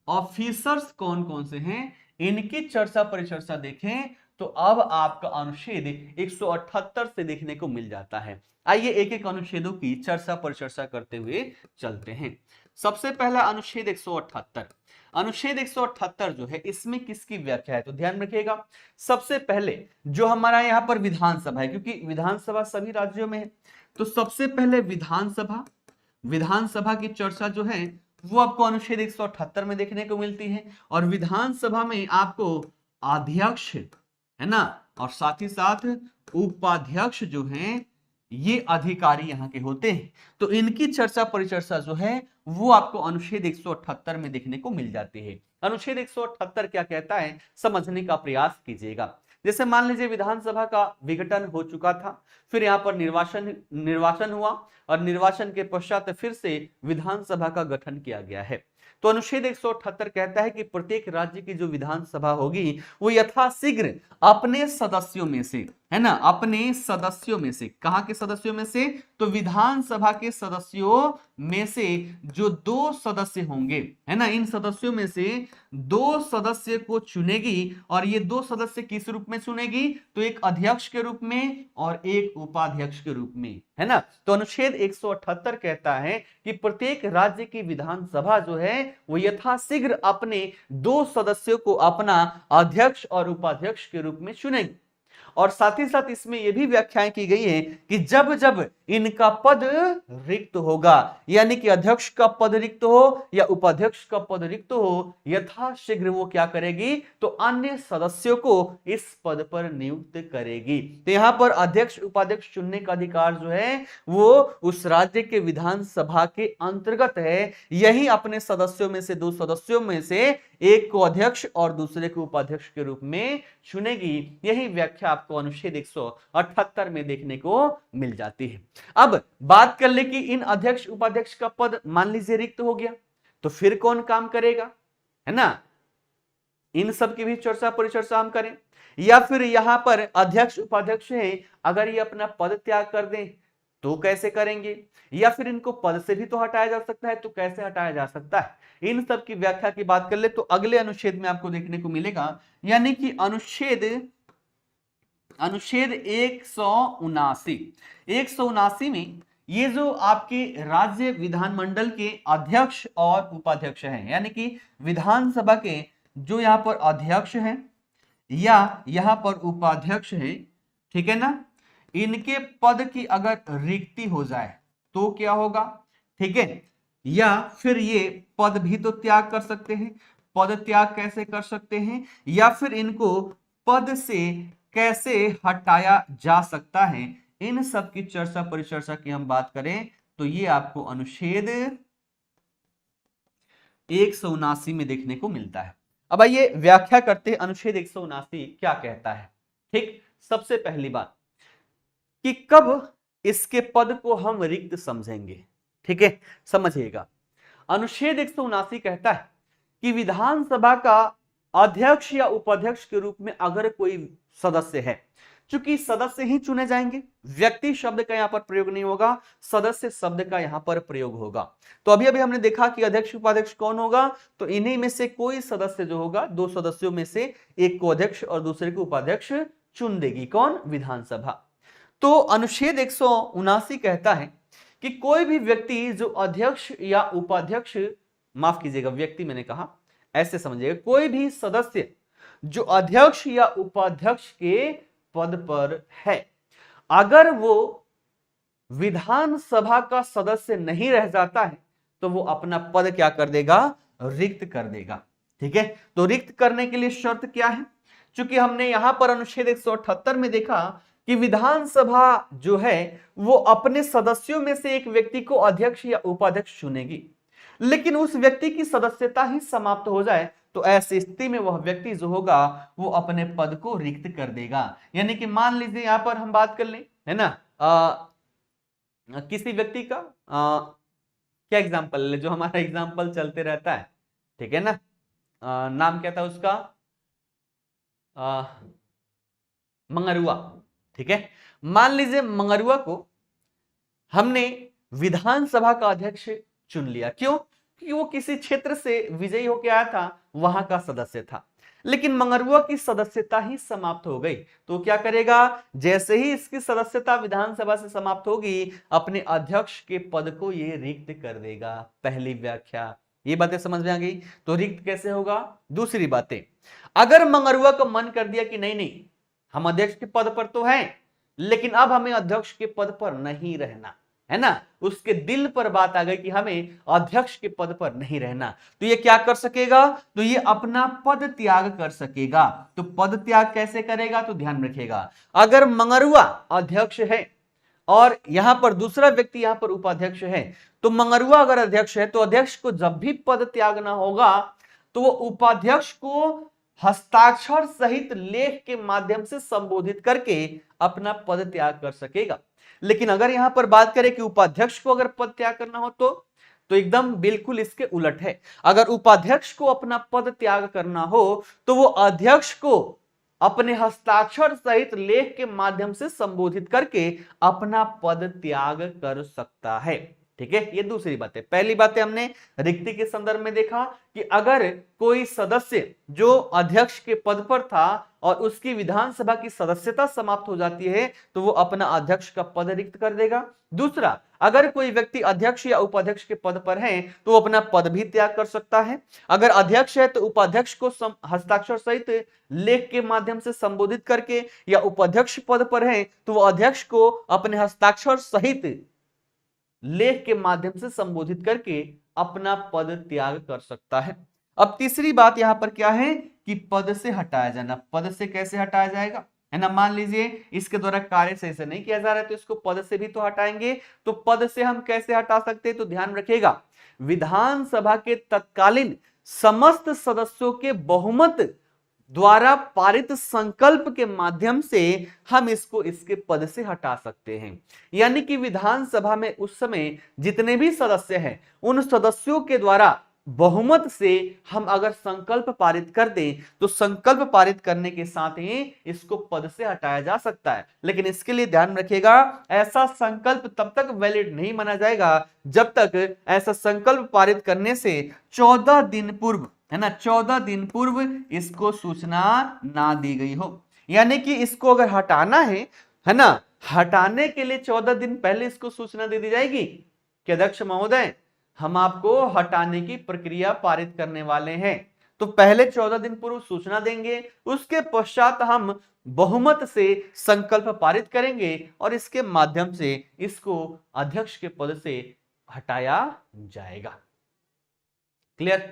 ऑफिसर्स कौन कौन से हैं, इनकी चर्चा परिचर्चा देखें तो अब आपका अनुच्छेद 178 से देखने को मिल जाता है। आइए एक एक अनुच्छेदों की चर्चा परिचर्चा करते हुए चलते हैं। सबसे पहला अनुच्छेद 178। अनुच्छेद 178 जो है इसमें किसकी व्याख्या है, तो ध्यान रखिएगा। सबसे पहले जो हमारा यहाँ पर विधानसभा है, क्योंकि विधानसभा सभी राज्यों में है, तो सबसे पहले विधानसभा, विधानसभा की चर्चा जो है वो आपको अनुच्छेद 178 में देखने को मिलती है। और विधानसभा में आपको अध्यक्ष, है ना, और साथ ही साथ उपाध्यक्ष जो हैं ये अधिकारी यहाँ के होते हैं। तो इनकी चर्चा परिचर्चा जो है वो आपको अनुच्छेद 178 में देखने को मिल जाती है। अनुच्छेद 178 क्या कहता है समझने का प्रयास कीजिएगा। जैसे मान लीजिए विधानसभा का विघटन हो चुका था, फिर यहाँ पर निर्वाचन हुआ और निर्वाचन के पश्चात फिर से विधानसभा का गठन किया गया है। तो अनुच्छेद 178 कहता है कि प्रत्येक राज्य की जो विधानसभा होगी वो यथाशीघ्र अपने सदस्यों में से, है ना, अपने सदस्यों में से, कहां के सदस्यों में से, तो विधानसभा के सदस्यों में से जो 2 सदस्य होंगे, है ना, इन सदस्यों में से 2 सदस्य को चुनेगी। और ये 2 सदस्य किस रूप में चुनेगी, तो एक अध्यक्ष के रूप में और एक उपाध्यक्ष के रूप में, है ना। तो अनुच्छेद 178 कहता है कि प्रत्येक राज्य की विधानसभा जो है वो यथाशीघ्र अपने 2 सदस्यों को अपना अध्यक्ष और उपाध्यक्ष के रूप में चुनेगी। और साथ ही साथ इसमें यह भी व्याख्याएं की गई है कि जब जब इनका पद रिक्त होगा, यानी कि अध्यक्ष का पद रिक्त हो या उपाध्यक्ष का पद रिक्त हो, यथाशीघ्र वो क्या करेगी, तो अन्य सदस्यों को इस पद पर नियुक्त करेगी। तो यहां पर अध्यक्ष उपाध्यक्ष चुनने का अधिकार जो है वो उस राज्य के विधानसभा के अंतर्गत है। यही अपने सदस्यों में से 2 सदस्यों में से एक को अध्यक्ष और दूसरे को उपाध्यक्ष के रूप में चुनेगी। यही व्याख्या आपको अनुच्छेद 178 में देखने को मिल जाती है। अब बात कर ले कि इन अध्यक्ष उपाध्यक्ष का पद मान लीजिए रिक्त हो गया, तो फिर कौन काम करेगा, है ना, इन सब की भी चर्चा परिचर्चा हम करें। या फिर यहां पर अध्यक्ष उपाध्यक्ष है, अगर ये अपना पद त्याग कर दें तो कैसे करेंगे, या फिर इनको पद से भी तो हटाया जा सकता है, तो कैसे हटाया जा सकता है, इन सब की व्याख्या की बात कर ले तो अगले अनुच्छेद में आपको देखने को मिलेगा। यानी कि अनुच्छेद 179 में ये जो आपके राज्य विधानमंडल के अध्यक्ष और उपाध्यक्ष हैं, यानी कि विधानसभा के जो यहां पर अध्यक्ष हैं या यहां पर उपाध्यक्ष है, ठीक है ना, इनके पद की अगर रिक्ति हो जाए तो क्या होगा, ठीक है, या फिर ये पद भी तो त्याग कर सकते हैं। पद त्याग कैसे कर सकते हैं, या फिर इनको पद से कैसे हटाया जा सकता है, इन सब की चर्चा परिचर्चा की हम बात करें तो ये आपको अनुच्छेद 179 में देखने को मिलता है। अब आइए व्याख्या करते हैं अनुच्छेद 179 क्या कहता है। ठीक, सबसे पहली बात कि कब इसके पद को हम रिक्त समझेंगे, ठीक है, समझिएगा। अनुच्छेद 179 कहता है कि विधानसभा का अध्यक्ष या उपाध्यक्ष के रूप में अगर कोई सदस्य है, चूंकि सदस्य ही चुने जाएंगे, व्यक्ति शब्द का यहां पर प्रयोग नहीं होगा, सदस्य शब्द का यहां पर प्रयोग होगा। तो अभी अभी हमने देखा कि अध्यक्ष उपाध्यक्ष कौन होगा, तो इन्हीं में से कोई सदस्य जो होगा, 2 सदस्यों में से एक को अध्यक्ष और दूसरे को उपाध्यक्ष चुन देगी, कौन, विधानसभा। तो अनुच्छेद 179 कहता है कि कोई भी व्यक्ति जो अध्यक्ष या उपाध्यक्ष, माफ कीजिएगा व्यक्ति मैंने कहा, ऐसे समझिएगा, कोई भी सदस्य जो अध्यक्ष या उपाध्यक्ष के पद पर है, अगर वो विधानसभा का सदस्य नहीं रह जाता है तो वो अपना पद क्या कर देगा, रिक्त कर देगा। ठीक है, तो रिक्त करने के लिए शर्त क्या है, चूंकि हमने यहां पर अनुच्छेद 178 में देखा कि विधानसभा जो है वो अपने सदस्यों में से एक व्यक्ति को अध्यक्ष या उपाध्यक्ष चुनेगी, लेकिन उस व्यक्ति की सदस्यता ही समाप्त हो जाए तो ऐसी स्थिति में वह व्यक्ति जो होगा वो अपने पद को रिक्त कर देगा। यानी कि मान लीजिए यहां पर हम बात कर लें, है ना, किसी व्यक्ति का क्या एग्जांपल ले, जो हमारा एग्जांपल चलते रहता है, ठीक है ना, नाम क्या था उसका, मंगरुआ। ठीक है, मान लीजिए मंगरुआ को हमने विधानसभा का अध्यक्ष चुन लिया, क्यों, क्योंकि वो किसी क्षेत्र से विजयी होकर आया था, वहां का सदस्य था, लेकिन मंगरुआ की सदस्यता ही समाप्त हो गई, तो क्या करेगा, जैसे ही इसकी सदस्यता विधानसभा से समाप्त होगी, अपने अध्यक्ष के पद को ये रिक्त कर देगा। पहली व्याख्या, ये बातें समझ में आ गई। तो रिक्त कैसे होगा। दूसरी बातें, अगर मंगरुआ को मन कर दिया कि नहीं नहीं, हम अध्यक्ष के पद पर तो हैं, लेकिन अब हमें अध्यक्ष के पद पर नहीं रहना, है ना, उसके दिल पर बात आ गई कि हमें अध्यक्ष के पद पर नहीं रहना, तो ये क्या कर सकेगा, तो ये अपना पद त्याग कर सकेगा। तो पद त्याग कैसे करेगा, तो ध्यान रखिएगा, अगर मंगरुआ अध्यक्ष है और यहां पर दूसरा व्यक्ति यहां पर उपाध्यक्ष है, तो मंगरुआ अगर अध्यक्ष है तो अध्यक्ष को जब भी पद त्यागना होगा तो वो उपाध्यक्ष को हस्ताक्षर सहित लेख के माध्यम से संबोधित करके अपना पद त्याग कर सकेगा। लेकिन अगर यहां पर बात करें कि उपाध्यक्ष को अगर पद त्याग करना हो तो एकदम बिल्कुल इसके उलट है। अगर उपाध्यक्ष को अपना पद त्याग करना हो तो वो अध्यक्ष को अपने हस्ताक्षर सहित लेख के माध्यम से संबोधित करके अपना पद त्याग कर सकता है। ठीक है, ये दूसरी बात है। पहली बात है हमने रिक्ति के संदर्भ में देखा कि अगर कोई सदस्य जो अध्यक्ष के पद पर था और उसकी विधानसभा की सदस्यता समाप्त हो जाती है तो वो अपना अध्यक्ष का पद रिक्त कर देगा। दूसरा, अगर कोई व्यक्ति अध्यक्ष या उपाध्यक्ष के पद पर है तो वो अपना पद भी त्याग कर सकता है। अगर अध्यक्ष है तो उपाध्यक्ष को हस्ताक्षर सहित लेख के माध्यम से संबोधित करके, या उपाध्यक्ष पद पर है तो वो अध्यक्ष को अपने हस्ताक्षर सहित लेख के माध्यम से संबोधित करके अपना पद त्याग कर सकता है। अब तीसरी बात यहां पर क्या है कि पद से हटाया जाना। पद से कैसे हटाया जाएगा, है ना। मान लीजिए इसके द्वारा कार्य सही से नहीं किया जा रहा है तो इसको पद से भी तो हटाएंगे। तो पद से हम कैसे हटा सकते हैं, तो ध्यान रखिएगा, विधानसभा के तत्कालीन समस्त सदस्यों के बहुमत द्वारा पारित संकल्प के माध्यम से हम इसको इसके पद से हटा सकते हैं। यानी कि विधानसभा में उस समय जितने भी सदस्य हैं उन सदस्यों के द्वारा बहुमत से हम अगर संकल्प पारित कर दें तो संकल्प पारित करने के साथ ही इसको पद से हटाया जा सकता है। लेकिन इसके लिए ध्यान रखिएगा, ऐसा संकल्प तब तक वैलिड नहीं माना जाएगा जब तक ऐसा संकल्प पारित करने से 14 दिन पूर्व, है ना, 14 दिन पूर्व इसको सूचना ना दी गई हो। यानी कि इसको अगर हटाना है ना, हटाने के लिए 14 दिन पहले इसको सूचना दे दी जाएगी कि अध्यक्ष महोदय हम आपको हटाने की प्रक्रिया पारित करने वाले हैं। तो पहले 14 दिन पूर्व सूचना देंगे, उसके पश्चात हम बहुमत से संकल्प पारित करेंगे और इसके माध्यम से इसको अध्यक्ष के पद से हटाया जाएगा। क्लियर,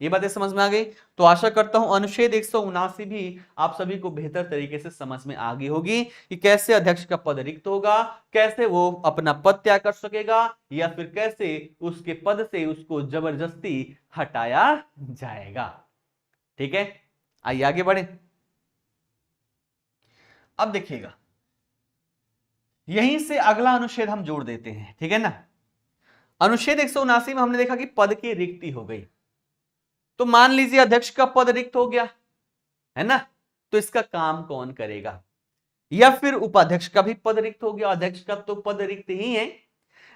ये बातें समझ में आ गई। तो आशा करता हूं अनुच्छेद 179 भी आप सभी को बेहतर तरीके से समझ में आ गई होगी कि कैसे अध्यक्ष का पद रिक्त होगा, कैसे वो अपना पद त्याग कर सकेगा, या फिर कैसे उसके पद से उसको जबरदस्ती हटाया जाएगा। ठीक है, आइए आगे बढ़े। अब देखिएगा, यहीं से अगला अनुच्छेद हम जोड़ देते हैं। ठीक है ना, अनुच्छेद 179 में हमने देखा कि पद की रिक्ति हो गई। तो मान लीजिए अध्यक्ष का पद रिक्त हो गया, है ना, तो इसका काम कौन करेगा। या फिर उपाध्यक्ष का भी पद रिक्त हो गया, अध्यक्ष का तो पद रिक्त ही है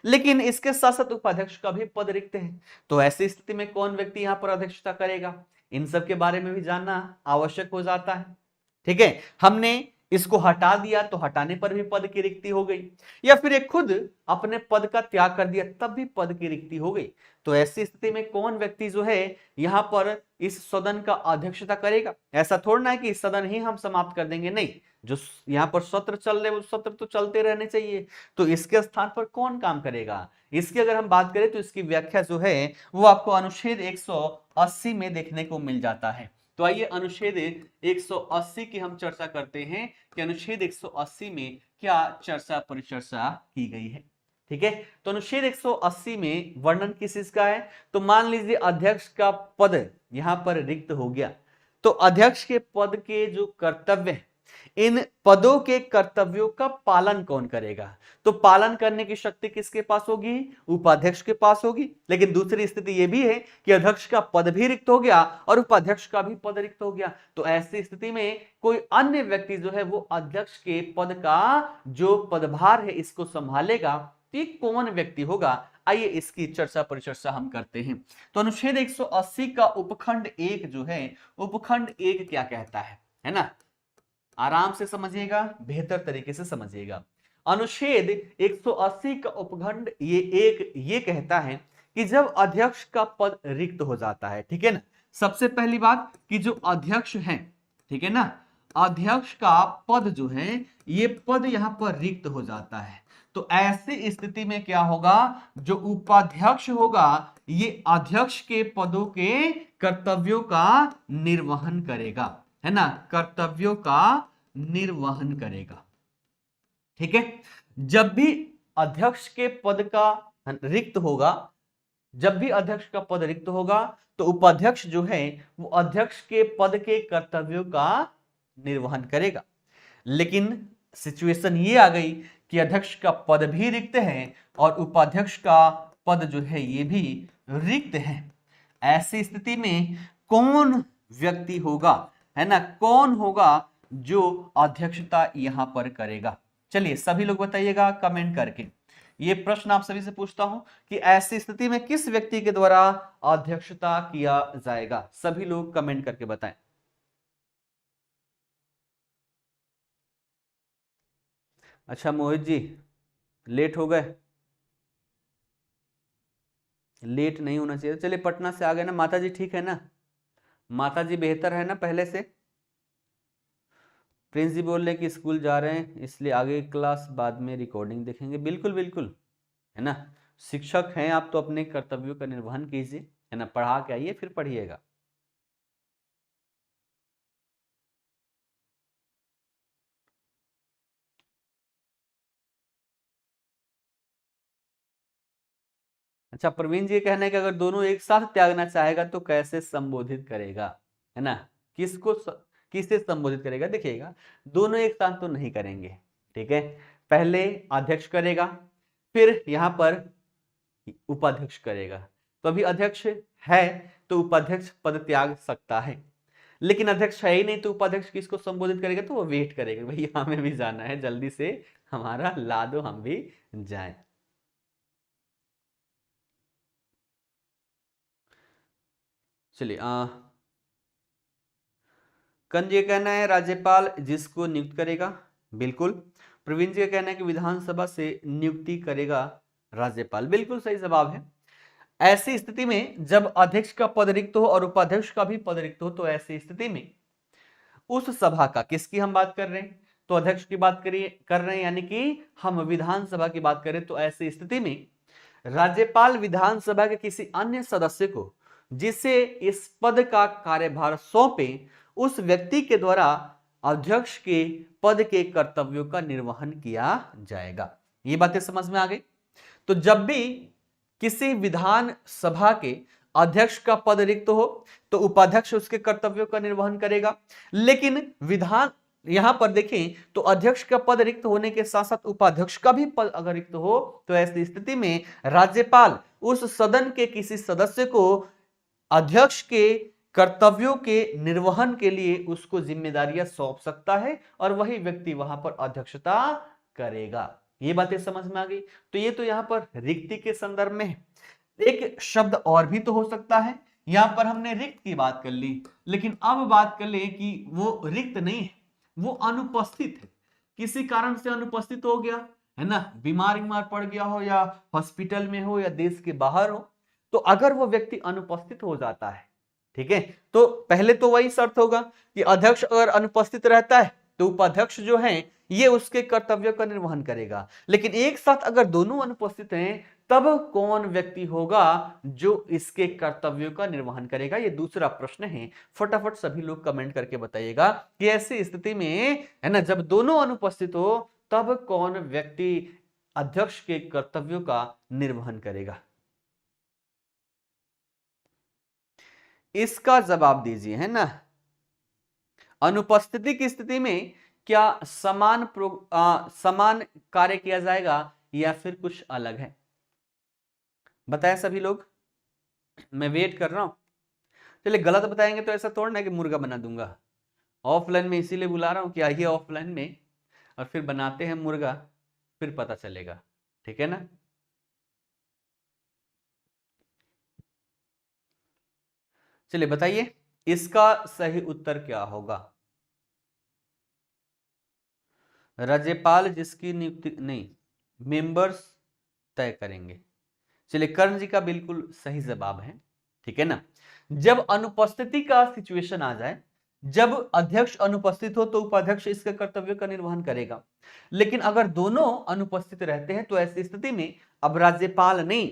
लेकिन इसके साथ साथ उपाध्यक्ष का भी पद रिक्त है। तो ऐसी स्थिति में कौन व्यक्ति यहां पर अध्यक्षता करेगा, इन सब के बारे में भी जानना आवश्यक हो जाता है। ठीक है, हमने इसको हटा दिया तो हटाने पर भी पद की रिक्ति हो गई, या फिर एक खुद अपने पद का त्याग कर दिया तब भी पद की रिक्ति हो गई। तो ऐसी स्थिति में कौन व्यक्ति जो है यहां पर इस सदन का अध्यक्षता करेगा। ऐसा थोड़ा ना है कि सदन ही हम समाप्त कर देंगे, नहीं, जो यहाँ पर सत्र चल रहे वो सत्र तो चलते रहने चाहिए। तो इसके स्थान पर कौन काम करेगा, इसकी अगर हम बात करें तो इसकी व्याख्या जो है वो आपको अनुच्छेद 180 में देखने को मिल जाता है। तो आइए अनुच्छेद 180 की हम चर्चा करते हैं कि अनुच्छेद 180 में क्या चर्चा परिचर्चा की गई है। ठीक है, तो अनुच्छेद 180 में वर्णन किस चीज का है, तो मान लीजिए अध्यक्ष का पद यहां पर रिक्त हो गया, तो अध्यक्ष के पद के जो कर्तव्य है, इन पदों के कर्तव्यों का पालन कौन करेगा। तो पालन करने की शक्ति किसके पास होगी, उपाध्यक्ष के पास होगी। लेकिन दूसरी स्थिति यह भी है कि अध्यक्ष का पद भी रिक्त हो गया और उपाध्यक्ष का भी पद रिक्त हो गया। तो ऐसी स्थिति में कोई अन्य व्यक्ति जो है वो अध्यक्ष के पद का जो पदभार है इसको संभालेगा। तो कौन व्यक्ति होगा, आइए इसकी चर्चा परिचर्चा हम करते हैं। तो अनुच्छेद 180 का उपखंड 1 जो है, उपखंड 1 क्या कहता है ना, आराम से समझिएगा, बेहतर तरीके से समझिएगा। अनुच्छेद 180 का उपखंड ये कहता है कि जब अध्यक्ष का पद रिक्त हो जाता है, ठीक है ना, सबसे पहली बात कि जो अध्यक्ष है, ठीक है ना, अध्यक्ष का पद जो है ये पद यहां पर रिक्त हो जाता है। तो ऐसी स्थिति में क्या होगा, जो उपाध्यक्ष होगा ये अध्यक्ष के पदों के कर्तव्यों का निर्वहन करेगा, है ना, कर्तव्यों का निर्वहन करेगा। ठीक है, जब भी अध्यक्ष के पद का रिक्त होगा जब भी अध्यक्ष का पद रिक्त होगा तो उपाध्यक्ष जो है वो अध्यक्ष के पद के कर्तव्यों का निर्वहन करेगा। लेकिन सिचुएशन ये आ गई कि अध्यक्ष का पद भी रिक्त है और उपाध्यक्ष का पद जो है ये भी रिक्त है। ऐसी स्थिति में कौन व्यक्ति होगा, है ना, कौन होगा जो अध्यक्षता यहां पर करेगा? चलिए सभी लोग बताइएगा कमेंट करके। ये प्रश्न आप सभी से पूछता हूं कि ऐसी स्थिति में किस व्यक्ति के द्वारा अध्यक्षता किया जाएगा? सभी लोग कमेंट करके बताएं। अच्छा मोहित जी लेट हो गए, लेट नहीं होना चाहिए। चलिए पटना से आ गए ना माता जी, ठीक है ना? माता जी बेहतर है ना पहले से? प्रिंस जी बोल रहे हैं कि स्कूल जा रहे हैं इसलिए आगे क्लास बाद में रिकॉर्डिंग देखेंगे। बिल्कुल बिल्कुल, है ना, शिक्षक हैं आप तो अपने कर्तव्यों का निर्वहन कीजिए, है ना, पढ़ा के आइए फिर पढ़िएगा। अच्छा प्रवीण जी कहना है कि अगर दोनों एक साथ त्यागना चाहेगा तो कैसे संबोधित करेगा, है ना, किसको किससे संबोधित करेगा? देखिएगा दोनों एक साथ तो नहीं करेंगे, ठीक है, पहले अध्यक्ष करेगा फिर यहां पर उपाध्यक्ष करेगा। तो अभी अध्यक्ष है तो उपाध्यक्ष पद त्याग सकता है, लेकिन अध्यक्ष है ही नहीं तो उपाध्यक्ष किसको संबोधित करेगा? तो वो वेट करेगा, भाई हमें भी जाना है, जल्दी से हमारा ला दो हम भी जाएं। चलिए कंज ये कहना है राज्यपाल जिसको नियुक्त करेगा, बिल्कुल। प्रवीण जी का कहना है कि विधानसभा से नियुक्ति करेगा राज्यपाल, बिल्कुल सही जवाब है। ऐसी स्थिति में जब अध्यक्ष का पद रिक्त हो और उपाध्यक्ष का भी पद रिक्त हो तो ऐसी स्थिति में उस सभा का, किसकी हम बात कर रहे हैं? तो अध्यक्ष की बात कर रहे हैं, यानी कि हम विधानसभा की बात करें तो ऐसी स्थिति में राज्यपाल विधानसभा के किसी अन्य सदस्य को जिसे इस पद का कार्यभार सौंपे उस व्यक्ति के द्वारा अध्यक्ष के पद के कर्तव्यों का निर्वहन किया जाएगा। ये बातें समझ में आ गई? तो जब भी किसी विधान सभा के अध्यक्ष का पद रिक्त हो तो उपाध्यक्ष उसके कर्तव्यों का निर्वहन करेगा। लेकिन विधान यहां पर देखें तो अध्यक्ष का पद रिक्त होने के साथ साथ उपाध्यक्ष का भी पद अगर रिक्त हो तो ऐसी स्थिति में राज्यपाल उस सदन के किसी सदस्य को अध्यक्ष के कर्तव्यों के निर्वहन के लिए उसको जिम्मेदारियां सौंप सकता है और वही व्यक्ति वहां पर अध्यक्षता करेगा। ये बातें समझ में आ गई? तो ये तो यहां पर रिक्ति के संदर्भ में है। एक शब्द और भी तो हो सकता है, यहां पर हमने रिक्त की बात कर ली, लेकिन अब बात कर ले कि वो रिक्त नहीं है, वो अनुपस्थित है, किसी कारण से अनुपस्थित हो गया, है ना, बीमार पड़ गया हो या हॉस्पिटल में हो या देश के बाहर हो। तो अगर वो व्यक्ति अनुपस्थित हो जाता है, ठीक है, तो पहले तो वही शर्त होगा कि अध्यक्ष अगर अनुपस्थित रहता है तो उपाध्यक्ष जो है ये उसके कर्तव्यों का निर्वहन करेगा। लेकिन एक साथ अगर दोनों अनुपस्थित हैं तब कौन व्यक्ति होगा जो इसके कर्तव्यों का निर्वहन करेगा? ये दूसरा प्रश्न है। फटाफट सभी लोग कमेंट करके बताइएगा कि ऐसी स्थिति में, है ना, जब दोनों अनुपस्थित हो तब कौन व्यक्ति अध्यक्ष के कर्तव्यों का निर्वहन करेगा? इसका जवाब दीजिए, है ना। अनुपस्थिति की स्थिति में क्या समान कार्य किया जाएगा या फिर कुछ अलग है? बताएं सभी लोग, मैं वेट कर रहा हूं। चलिए गलत बताएंगे तो ऐसा थोड़ा ना कि मुर्गा बना दूंगा। ऑफलाइन में इसीलिए बुला रहा हूं कि आइए ऑफलाइन में और फिर बनाते हैं मुर्गा, फिर पता चलेगा, ठीक है ना। चलिए बताइए इसका सही उत्तर क्या होगा? राज्यपाल जिसकी नियुक्ति नहीं, मेंबर्स तय करेंगे। चलिए कर्ण जी का बिल्कुल सही जवाब है, ठीक है ना। जब अनुपस्थिति का सिचुएशन आ जाए, जब अध्यक्ष अनुपस्थित हो तो उपाध्यक्ष इसके कर्तव्य का निर्वहन करेगा। लेकिन अगर दोनों अनुपस्थित रहते हैं तो ऐसी स्थिति में अब राज्यपाल नहीं,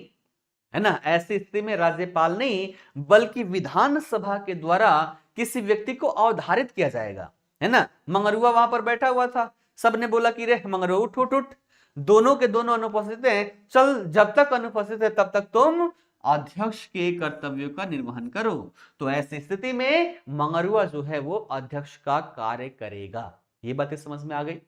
है ना, ऐसी स्थिति में राज्यपाल नहीं बल्कि विधानसभा के द्वारा किसी व्यक्ति को अवधारित किया जाएगा, है ना। मंगरुआ वहां पर बैठा हुआ था, सबने बोला कि रे मंगरुआ उठ उठ उठ, दोनों के दोनों अनुपस्थित हैं, चल जब तक अनुपस्थित है तब तक तुम अध्यक्ष के कर्तव्यों का निर्वहन करो। तो ऐसी स्थिति में मंगरुआ जो है वो अध्यक्ष का कार्य करेगा। ये बातें समझ में आ गई।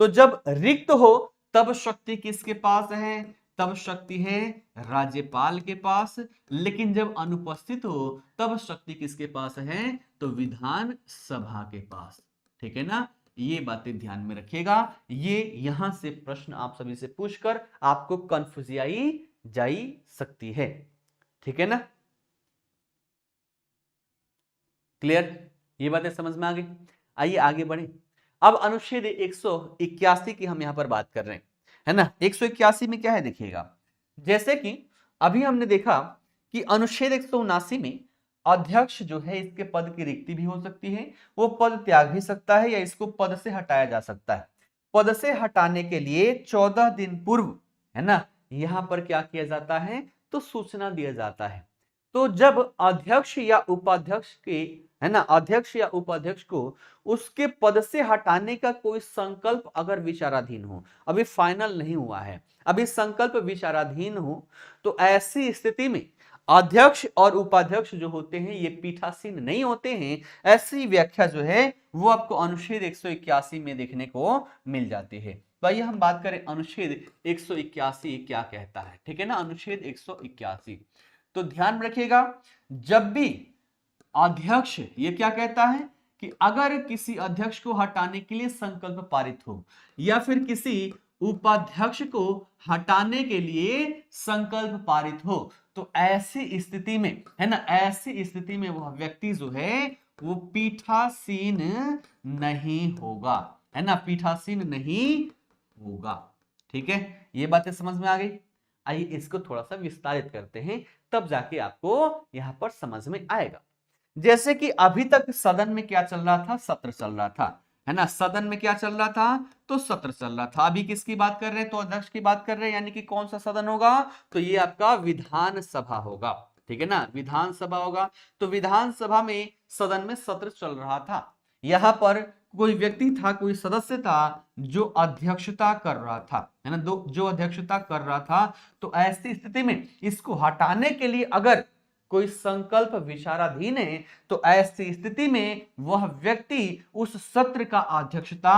तो जब रिक्त हो तब शक्ति किसके पास है? तब शक्ति है राज्यपाल के पास। लेकिन जब अनुपस्थित हो तब शक्ति किसके पास है? तो विधान सभा के पास। ठीक है ना, ये बातें ध्यान में रखिएगा। ये यहां से प्रश्न आप सभी से पूछकर आपको कंफ्यूजियाई जाई सकती है। ठीक है ना, क्लियर? ये बातें समझ में आ गई। आइए आगे बढ़े। अब अनुच्छेद 181 की हम यहां पर बात कर रहे हैं, है ना। 181 में क्या है देखिएगा, जैसे कि अभी हमने देखा कि अनुच्छेद 179 में अध्यक्ष जो है इसके पद की रिक्ति भी हो सकती है, वो पद त्याग भी सकता है या इसको पद से हटाया जा सकता है। पद से हटाने के लिए 14 दिन पूर्व, है ना, यहां पर क्या किया जाता है? तो सूचना दिया जाता है। तो जब अध्यक्ष या उपाध्यक्ष के, है ना, अध्यक्ष या उपाध्यक्ष को उसके पद से हटाने का कोई संकल्प अगर विचाराधीन हो, अभी फाइनल नहीं हुआ है, अभी संकल्प विचाराधीन हो, तो ऐसी स्थिति में अध्यक्ष और उपाध्यक्ष जो होते हैं ये पीठासीन नहीं होते हैं। ऐसी व्याख्या जो है वो आपको अनुच्छेद 181 में देखने को मिल जाती है। तो आइए हम बात करें अनुच्छेद 181 क्या कहता है। ठीक है ना, अनुच्छेद 181 तो ध्यान रखिएगा, जब भी अध्यक्ष ये क्या कहता है कि अगर किसी अध्यक्ष को हटाने के लिए संकल्प पारित हो या फिर किसी उपाध्यक्ष को हटाने के लिए संकल्प पारित हो, तो ऐसी स्थिति में, है ना, ऐसी स्थिति में वह व्यक्ति जो है वो पीठासीन नहीं होगा, है ना, पीठासीन नहीं होगा। ठीक है, ये बातें समझ में आ गई। आइए इसको थोड़ा सा विस्तारित करते हैं, तब जाके आपको यहां पर समझ में आएगा। जैसे कि अभी तक सदन में क्या चल रहा था? सत्र चल रहा था, है ना। सदन में क्या चल रहा था? तो सत्र चल रहा था। अभी किसकी बात कर रहे हैं? तो अध्यक्ष की बात कर रहे हैं, यानी कि कौन सा सदन होगा? तो ये आपका विधान सभा होगा। ठीक है ना, विधान सभा होगा। तो विधान सभा में सदन में सत्र चल रहा था, यहां पर कोई व्यक्ति था, कोई सदस्य था जो अध्यक्षता कर रहा था, है ना, जो अध्यक्षता कर रहा था। तो ऐसी स्थिति में इसको हटाने के लिए अगर कोई संकल्प विचाराधीन है, तो ऐसी स्थिति में वह व्यक्ति उस सत्र का अध्यक्षता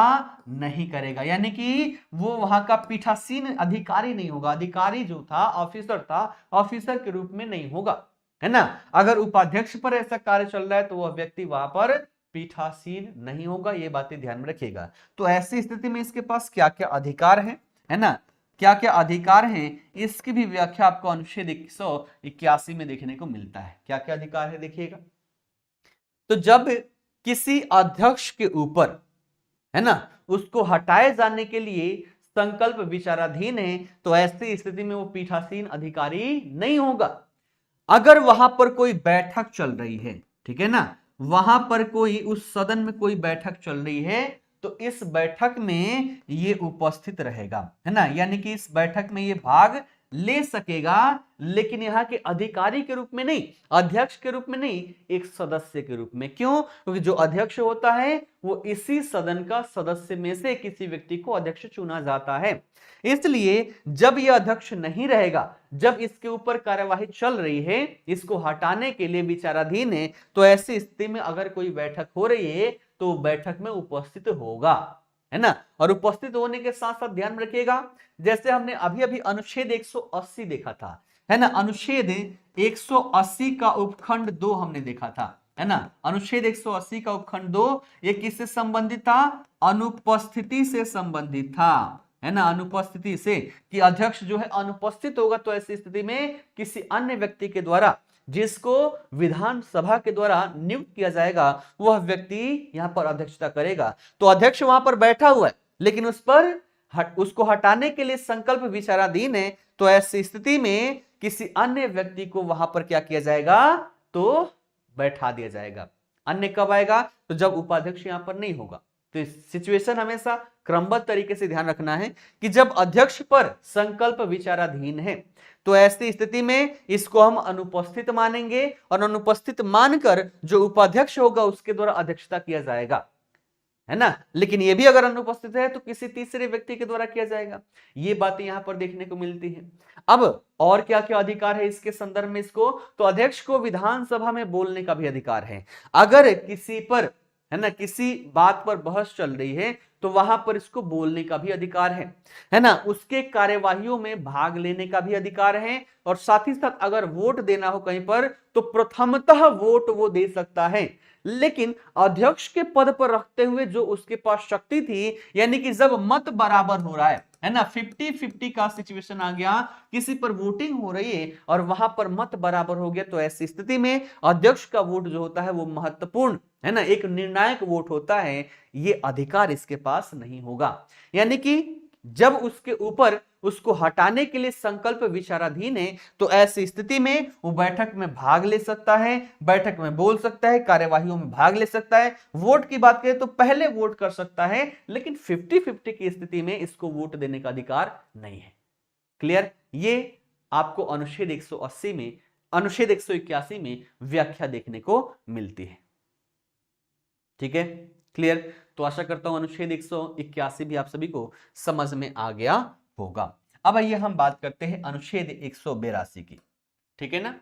नहीं करेगा, यानी कि वो वहां का पीठासीन अधिकारी नहीं होगा। अधिकारी जो था, ऑफिसर था, ऑफिसर के रूप में नहीं होगा, है ना। अगर उपाध्यक्ष पर ऐसा कार्य चल रहा है तो वह व्यक्ति वहां पर पीठासीन नहीं होगा। ये बातें ध्यान में रखिएगा। तो ऐसी स्थिति में इसके पास क्या क्या अधिकार है ना, क्या क्या अधिकार हैं, इसकी भी व्याख्या आपको अनुच्छेद 181 में देखने को मिलता है। क्या क्या अधिकार है देखिएगा। तो जब किसी अध्यक्ष के ऊपर, है ना, उसको हटाए जाने के लिए संकल्प विचाराधीन है, तो ऐसी स्थिति में वो पीठासीन अधिकारी नहीं होगा। अगर वहां पर कोई बैठक चल रही है, ठीक है ना, वहां पर कोई, उस सदन में कोई बैठक चल रही है, तो इस बैठक में ये उपस्थित रहेगा, है ना, यानी कि इस बैठक में ये भाग ले सकेगा, लेकिन यहाँ के अधिकारी के रूप में नहीं, अध्यक्ष के रूप में नहीं, एक सदस्य के रूप में। क्यों? क्योंकि जो अध्यक्ष होता है वो इसी सदन का सदस्य में से किसी व्यक्ति को अध्यक्ष चुना जाता है। इसलिए जब यह अध्यक्ष नहीं रहेगा, जब इसके ऊपर कार्यवाही चल रही है, इसको हटाने के लिए विचाराधीन है, तो ऐसी स्थिति में अगर कोई बैठक हो रही है तो बैठक में उपस्थित होगा, है ना। और उपस्थित होने के साथ साथ ध्यान रखिएगा, जैसे हमने अभी अभी अनुच्छेद 180 देखा था, है ना, अनुच्छेद 180 का उपखंड 2 हमने देखा था, है ना। अनुच्छेद 180 का उपखंड 2 ये किससे संबंधित था? अनुपस्थिति से संबंधित था, है ना, अनुपस्थिति से, कि अध्यक्ष जो है अनुपस्थित होगा, तो ऐसी स्थिति में किसी अन्य व्यक्ति के द्वारा, जिसको विधानसभा के द्वारा नियुक्त किया जाएगा, वह व्यक्ति यहां पर अध्यक्षता करेगा। तो अध्यक्ष वहां पर बैठा हुआ है, लेकिन उसको हटाने के लिए संकल्प विचाराधीन है, तो ऐसी स्थिति में किसी अन्य व्यक्ति को वहां पर क्या किया जाएगा? तो बैठा दिया जाएगा। अन्य कब आएगा? तो जब उपाध्यक्ष यहां पर नहीं होगा। तो इस सिचुएशन हमेशा क्रमबद्ध तरीके से ध्यान रखना है कि जब अध्यक्ष पर संकल्प विचाराधीन है, तो ऐसी स्थिति में इसको हम अनुपस्थित मानेंगे, और अनुपस्थित मानकर जो उपाध्यक्ष होगा उसके द्वारा अध्यक्षता किया जाएगा। है ना, लेकिन ये भी अगर अनुपस्थित है तो किसी तीसरे व्यक्ति के द्वारा किया जाएगा। ये बातें यहां पर देखने को मिलती है। अब और क्या क्या अधिकार है इसके संदर्भ में, इसको तो अध्यक्ष को विधानसभा में बोलने का भी अधिकार है। अगर किसी पर, है ना, किसी बात पर बहस चल रही है तो वहां पर इसको बोलने का भी अधिकार है ना, उसके कार्यवाहियों में भाग लेने का भी अधिकार है, और साथ ही साथ अगर वोट देना हो कहीं पर तो प्रथमतः वोट वो दे सकता है। लेकिन अध्यक्ष के पद पर रखते हुए जो उसके पास शक्ति थी, यानी कि जब मत बराबर हो रहा है ना, 50-50 का सिचुएशन आ गया, किसी पर वोटिंग हो रही है और वहां पर मत बराबर हो गया, तो ऐसी स्थिति में अध्यक्ष का वोट जो होता है वो महत्वपूर्ण, है ना, एक निर्णायक वोट होता है, ये अधिकार इसके पास नहीं होगा। यानी कि जब उसके ऊपर उसको हटाने के लिए संकल्प विचाराधीन है तो ऐसी स्थिति में वो बैठक में भाग ले सकता है, बैठक में बोल सकता है, कार्यवाहियों में भाग ले सकता है। वोट की बात करें तो पहले वोट कर सकता है, लेकिन 50-50 की स्थिति में इसको वोट देने का अधिकार नहीं है। क्लियर? ये आपको अनुच्छेद 180 में, अनुच्छेद 181 में व्याख्या देखने को मिलती है। ठीक है, क्लियर? तो आशा करता हूं अनुच्छेद 181 भी आप सभी को समझ में आ गया होगा। अब आइए हम बात करते हैं अनुच्छेद 182 की। ठीक है ना,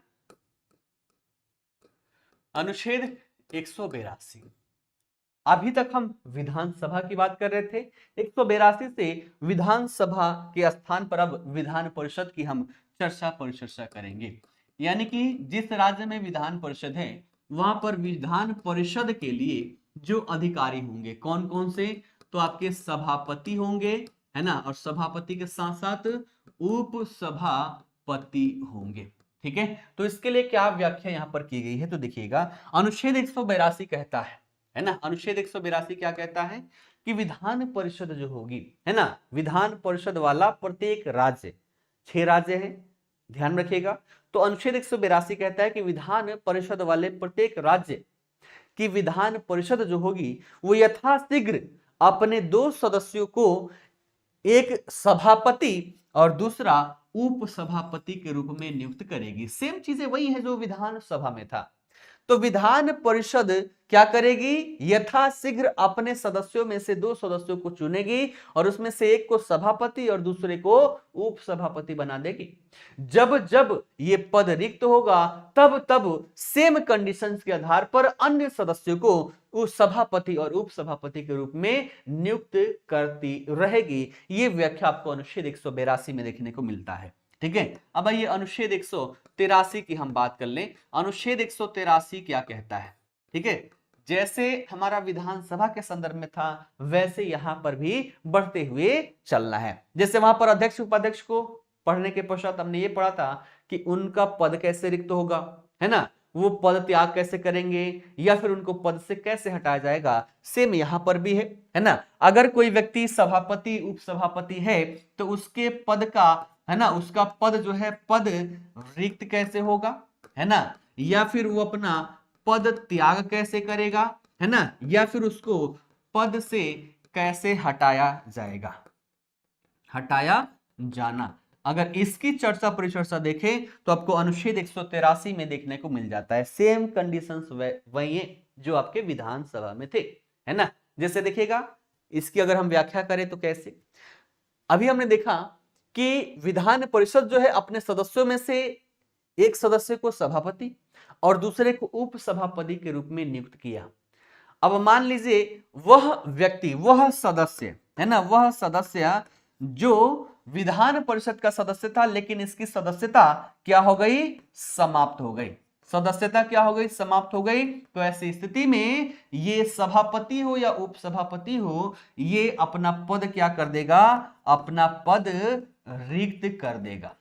अनुच्छेद 182। अभी तक हम विधानसभा की बात कर रहे थे, 182 से विधानसभा के स्थान पर अब विधान परिषद की हम चर्चा परिचर्चा करेंगे। यानी कि जिस राज्य में विधान परिषद है वहां पर विधान परिषद के लिए जो अधिकारी होंगे कौन कौन से, तो आपके सभापति होंगे, है ना, और सभापति के साथ साथ उप सभापति होंगे। ठीक है, तो इसके लिए क्या व्याख्या यहां पर की गई है, तो देखिएगा अनुच्छेद 182 कहता है ना, अनुच्छेद 182 क्या कहता है कि विधान परिषद जो होगी, है ना, विधान परिषद वाला प्रत्येक राज्य, 6 राज्य है, ध्यान रखिएगा। तो अनुच्छेद 182 कहता है कि विधान परिषद वाले प्रत्येक राज्य की विधान परिषद जो होगी वो यथाशीघ्र अपने 2 सदस्यों को एक सभापति और दूसरा उप सभापति के रूप में नियुक्त करेगी। सेम चीजें वही है जो विधानसभा में था। तो विधान परिषद क्या करेगी, यथाशीघ्र अपने सदस्यों में से 2 सदस्यों को चुनेगी और उसमें से एक को सभापति और दूसरे को उप सभापति बना देगी। जब जब ये पद रिक्त होगा तब तब सेम कंडीशंस के आधार पर अन्य सदस्यों को उस सभापति और उप सभापति के रूप में नियुक्त करती रहेगी। ये व्याख्या आपको अनुच्छेद 182 में देखने को मिलता है। ठीक है, अब आइए अनुच्छेद 183 की हम बात कर लें। अनुच्छेद 183 क्या कहता है? ठीक है, जैसे हमारा विधानसभा के संदर्भ में था वैसे यहां पर भी बढ़ते हुए चलना है। जैसे वहां पर अध्यक्ष उपाध्यक्ष को पढ़ने के पश्चात हमने ये पढ़ा था कि उनका पद कैसे रिक्त होगा, है ना, वो पद त्याग कैसे करेंगे या फिर उनको पद से कैसे हटाया जाएगा, सेम यहां पर भी है ना। अगर कोई व्यक्ति सभापति उप सभापति है तो उसके पद का, है ना, उसका पद जो है पद रिक्त कैसे होगा, है ना, या फिर वो अपना पद त्याग कैसे करेगा, है ना, या फिर उसको पद से कैसे हटाया जाएगा, हटाया जाना। अगर इसकी चर्चा परिचर्चा देखें तो आपको अनुच्छेद 183 में देखने को मिल जाता है। सेम कंडीशंस वही है जो आपके विधानसभा में थे, है ना। जैसे देखिएगा इसकी अगर हम व्याख्या करें तो कैसे, अभी हमने देखा कि विधान परिषद जो है अपने सदस्यों में से एक सदस्य को सभापति और दूसरे को उप सभापति के रूप में नियुक्त किया। अब मान लीजिए वह व्यक्ति, वह सदस्य, है ना, वह सदस्य जो विधान परिषद का सदस्य था लेकिन इसकी सदस्यता क्या हो गई, समाप्त हो गई। सदस्यता क्या हो गई, समाप्त हो गई। तो ऐसी स्थिति में ये सभापति हो या उप सभापति हो, ये अपना पद क्या कर देगा, अपना पद रिक्त कर देगा।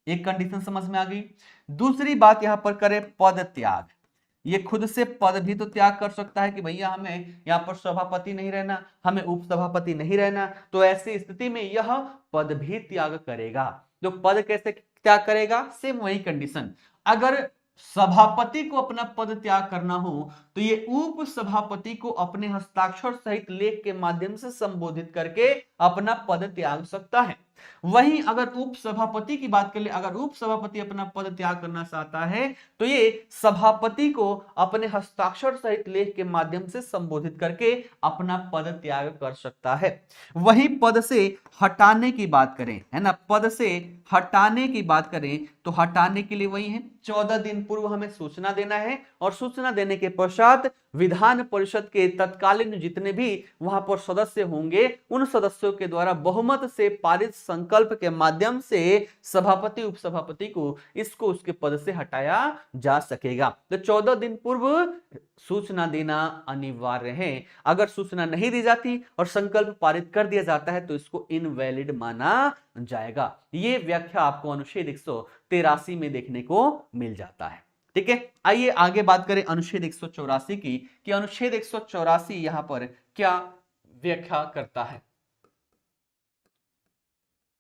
एक कंडीशन समझ में आ गई। दूसरी बात यहां पर करें पद त्याग। ये खुद से पद भी तो त्याग कर सकता है कि भैया हमें यहाँ पर सभापति नहीं रहना, हमें उप सभापति नहीं रहना, तो ऐसी स्थिति में यह पद भी त्याग करेगा। तो पद कैसे त्याग करेगा, सेम वही कंडीशन। अगर सभापति को अपना पद त्याग करना हो तो ये उप सभापति को अपने हस्ताक्षर सहित लेख के माध्यम से संबोधित करके अपना पद त्याग सकता है। वहीं अगर उपसभापति की बात कर ले, अगर उपसभापति अपना पद त्याग करना चाहता है तो ये सभापति को अपने हस्ताक्षर सहित लेख के माध्यम से संबोधित करके अपना पद त्याग कर सकता है। वहीं पद से हटाने की बात करें, है ना, पद से हटाने की बात करें तो हटाने के लिए वही है 14 दिन पूर्व हमें सूचना देना है, और सूचना देने के पश्चात विधान परिषद के तत्कालीन जितने भी वहां पर सदस्य होंगे उन सदस्यों के द्वारा बहुमत से पारित संकल्प के माध्यम से सभापति उपसभापति को इसको उसके पद से हटाया जा सकेगा। तो 14 दिन पूर्व सूचना देना अनिवार्य है। अगर सूचना नहीं दी जाती और संकल्प पारित कर दिया जाता है तो इसको इनवैलिड माना जाएगा। ये व्याख्या आपको अनुच्छेद 183 में देखने को मिल जाता है। ठीक है, आइए आगे बात करें अनुच्छेद 184 की, कि अनुच्छेद 184 यहां पर क्या व्याख्या करता है।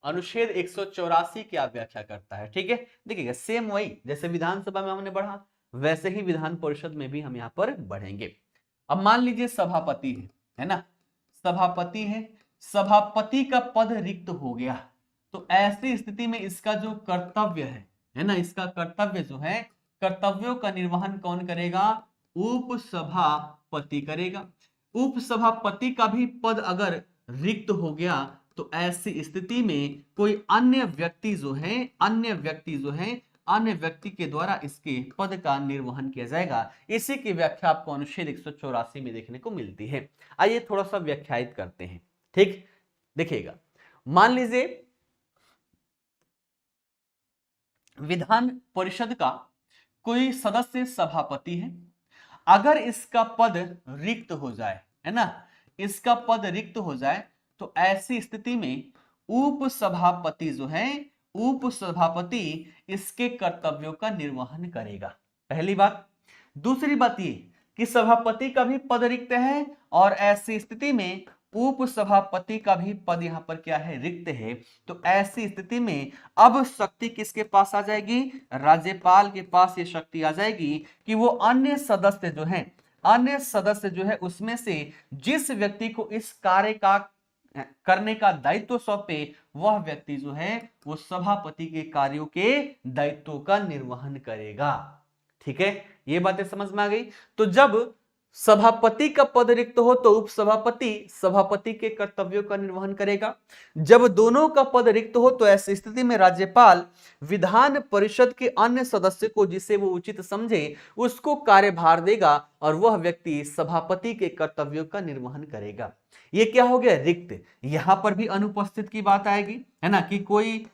अनुच्छेद 184 क्या व्याख्या करता है। ठीक है, देखिएगा सेम वही जैसे विधानसभा में हमने बढ़ा वैसे ही विधान परिषद में भी हम यहां पर बढ़ेंगे। अब मान लीजिए सभापति है ना, सभापति है, सभापति का पद रिक्त हो गया तो ऐसी स्थिति में इसका जो कर्तव्य है ना, इसका कर्तव्य जो है, कर्तव्यों का निर्वहन कौन करेगा, उपसभापति करेगा। उपसभापति का भी पद अगर रिक्त हो गया तो ऐसी स्थिति में कोई अन्य व्यक्ति जो है अन्य व्यक्ति के द्वारा इसके पद का निर्वहन किया जाएगा। इसी की व्याख्या आपको अनुच्छेद 184 में देखने को मिलती है। आइए थोड़ा सा व्याख्यायित करते हैं। ठीक, देखिएगा, मान लीजिए विधान परिषद का कोई सदस्य सभापति है, अगर इसका पद रिक्त हो जाए, है ना, इसका पद रिक्त हो जाए तो ऐसी स्थिति में उपसभापति जो है, उपसभापति इसके कर्तव्यों का निर्वहन करेगा। पहली बात। दूसरी बात ये कि सभापति का भी पद रिक्त है और ऐसी स्थिति में उपसभापति का भी पद यहां पर क्या है, रिक्त है। तो ऐसी स्थिति में अब शक्ति किसके पास आ जाएगी, राज्यपाल के पास ये शक्ति आ जाएगी कि वो अन्य सदस्य जो है उसमें से जिस व्यक्ति को इस कार्य का करने का दायित्व सौंपे वह व्यक्ति जो है वो सभापति के कार्यों के दायित्वों का निर्वहन करेगा। ठीक है, ये बातें समझ में आ गई। तो जब सभापति का पद रिक्त हो तो उपसभापति सभापति के कर्तव्यों का निर्वहन करेगा। जब दोनों का पद रिक्त हो तो ऐसी स्थिति में राज्यपाल विधान परिषद के अन्य सदस्य को जिसे वो उचित समझे उसको कार्यभार देगा और वह व्यक्ति सभापति के कर्तव्यों का निर्वहन करेगा। ये क्या हो गया, रिक्त। यहां पर भी अनुपस्थित की बात आएगी, है ना, कि कोई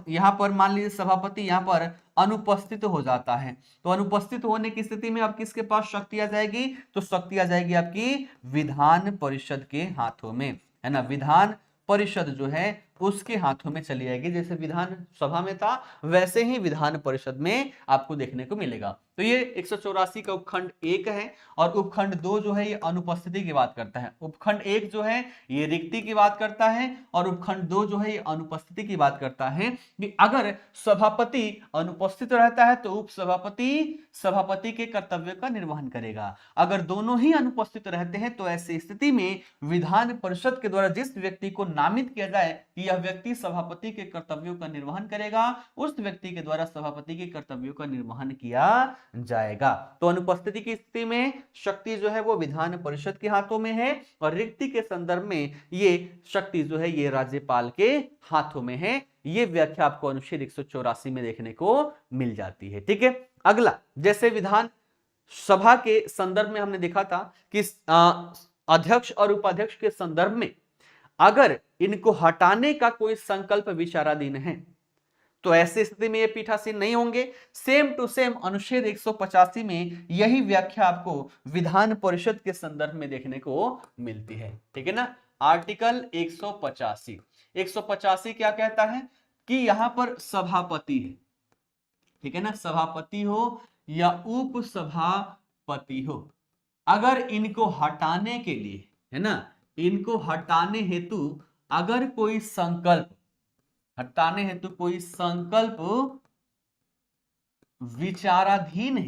यहां पर मान लीजिए सभापति यहां पर अनुपस्थित हो जाता है तो अनुपस्थित होने की स्थिति में अब किसके पास शक्ति आ जाएगी, तो शक्ति आ जाएगी आपकी विधान परिषद के हाथों में, है ना, विधान परिषद जो है उसके हाथों में चली जाएगी। जैसे विधान सभा में था वैसे ही विधान परिषद में आपको देखने को मिलेगा। तो ये 184 का उपखंड 1 है और उपखंड 2 जो है ये अनुपस्थिति की बात करता है। उपखंड 1 जो है ये रिक्ति की बात करता है और उपखंड 2 जो है ये अनुपस्थिति की बात करता है कि अगर सभापति अनुपस्थित रहता है तो उपसभापति सभापति के कर्तव्य का निर्वहन करेगा। अगर दोनों ही अनुपस्थित रहते हैं तो ऐसी स्थिति में विधान परिषद के द्वारा जिस व्यक्ति को नामित किया जाए कि यह व्यक्ति सभापति के कर्तव्यों का निर्वहन करेगा, उस व्यक्ति के द्वारा सभापति के कर्तव्यों का निर्वहन किया जाएगा। तो अनुपस्थिति की स्थिति में शक्ति जो है वो विधान परिषद के हाथों में है और रिक्ति के संदर्भ में ये शक्ति जो है ये राज्यपाल के हाथों में है। ये व्याख्या आपको अनुच्छेद 184 में देखने को मिल जाती है। ठीक है, अगला, जैसे विधान सभा के संदर्भ में हमने देखा था कि अध्यक्ष और उपाध्यक्ष के संदर्भ में अगर इनको हटाने का कोई संकल्प विचाराधीन है तो ऐसी स्थिति में ये पीठासीन नहीं होंगे। सेम टू सेम अनुच्छेद 185 में यही व्याख्या आपको विधान परिषद के संदर्भ में देखने को मिलती है। ठीक है ना, आर्टिकल 185 क्या कहता है कि यहां पर सभापति है, ठीक है ना, सभापति हो या उपसभापति हो, अगर इनको हटाने के लिए, है ना, इनको हटाने हेतु अगर कोई संकल्प विचाराधीन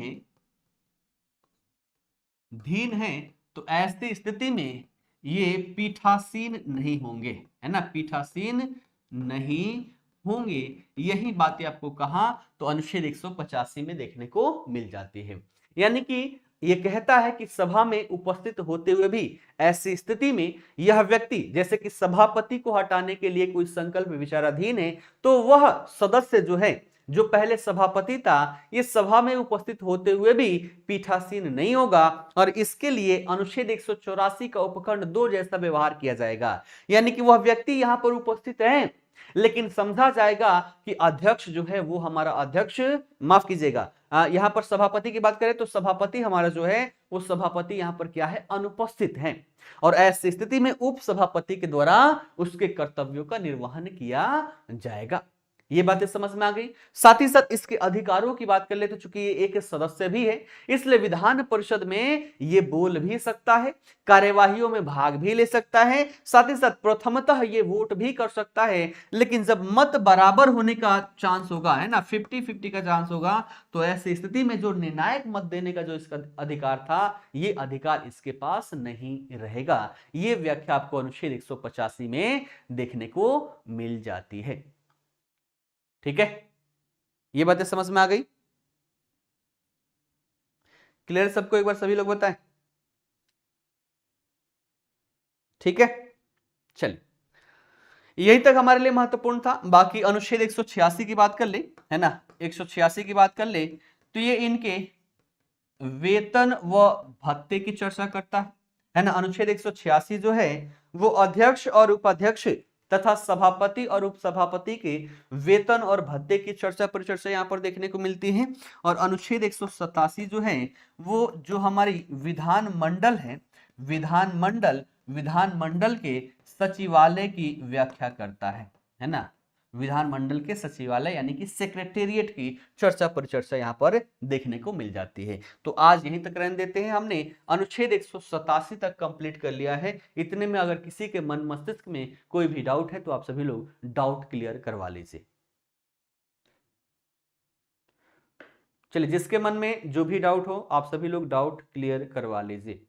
है तो ऐसी स्थिति में ये पीठासीन नहीं होंगे, है ना, पीठासीन नहीं होंगे। यही बातें आपको कहा तो अनुच्छेद 185 में देखने को मिल जाती है। यानी कि यह कहता है कि सभा में उपस्थित होते हुए भी ऐसी स्थिति में यह व्यक्ति, जैसे कि सभापति को हटाने के लिए कोई संकल्प विचाराधीन है, तो वह सदस्य जो है, जो पहले सभापति था, ये सभा में उपस्थित होते हुए भी पीठासीन नहीं होगा और इसके लिए अनुच्छेद 184 का उपखंड 2 जैसा व्यवहार किया जाएगा। यानी कि वह व्यक्ति यहां पर उपस्थित है, लेकिन समझा जाएगा कि अध्यक्ष जो है वो हमारा अध्यक्ष, माफ कीजिएगा, यहां पर सभापति की बात करें तो सभापति हमारा जो है वो सभापति यहां पर क्या है, अनुपस्थित है। और ऐसी स्थिति में उप सभापति के द्वारा उसके कर्तव्यों का निर्वहन किया जाएगा। ये बातें समझ में आ गई। साथ ही साथ इसके अधिकारों की बात कर ले तो चूंकि ये एक सदस्य भी है, इसलिए विधान परिषद में ये बोल भी सकता है, कार्यवाहियों में भाग भी ले सकता है, साथ ही साथ प्रथमतः ये वोट भी कर सकता है। लेकिन जब मत बराबर होने का चांस होगा, है ना, 50-50 का चांस होगा, तो ऐसी स्थिति में जो निर्णायक मत देने का जो इसका अधिकार था, ये अधिकार इसके पास नहीं रहेगा। ये व्याख्या आपको अनुच्छेद 185 में देखने को मिल जाती है। ठीक है, ये बातें समझ में आ गई? क्लियर सबको? एक बार सभी लोग बताएं। ठीक है, चलिए, यही तक हमारे लिए महत्वपूर्ण था। बाकी अनुच्छेद 186 की बात कर ले, है ना, 186 की बात कर ले तो ये इनके वेतन व भत्ते की चर्चा करता है ना। अनुच्छेद 186 जो है वो अध्यक्ष और उपाध्यक्ष तथा सभापति और उपसभापति के वेतन और भत्ते की चर्चा परिचर्चा यहाँ पर देखने को मिलती है। और अनुच्छेद 187 जो है वो जो हमारी विधान मंडल है, विधान मंडल के सचिवालय की व्याख्या करता है ना। विधानमंडल के सचिवालय यानी कि सेक्रेटेरिएट की चर्चा परिचर्चा यहाँ पर देखने को मिल जाती है। तो आज यहीं तक रहने देते हैं। हमने अनुच्छेद 187 तक कंप्लीट कर लिया है। इतने में अगर किसी के मन मस्तिष्क में कोई भी डाउट है तो आप सभी लोग डाउट क्लियर करवा लीजिए। चलिए, जिसके मन में जो भी डाउट हो आप सभी लोग डाउट क्लियर करवा लीजिए।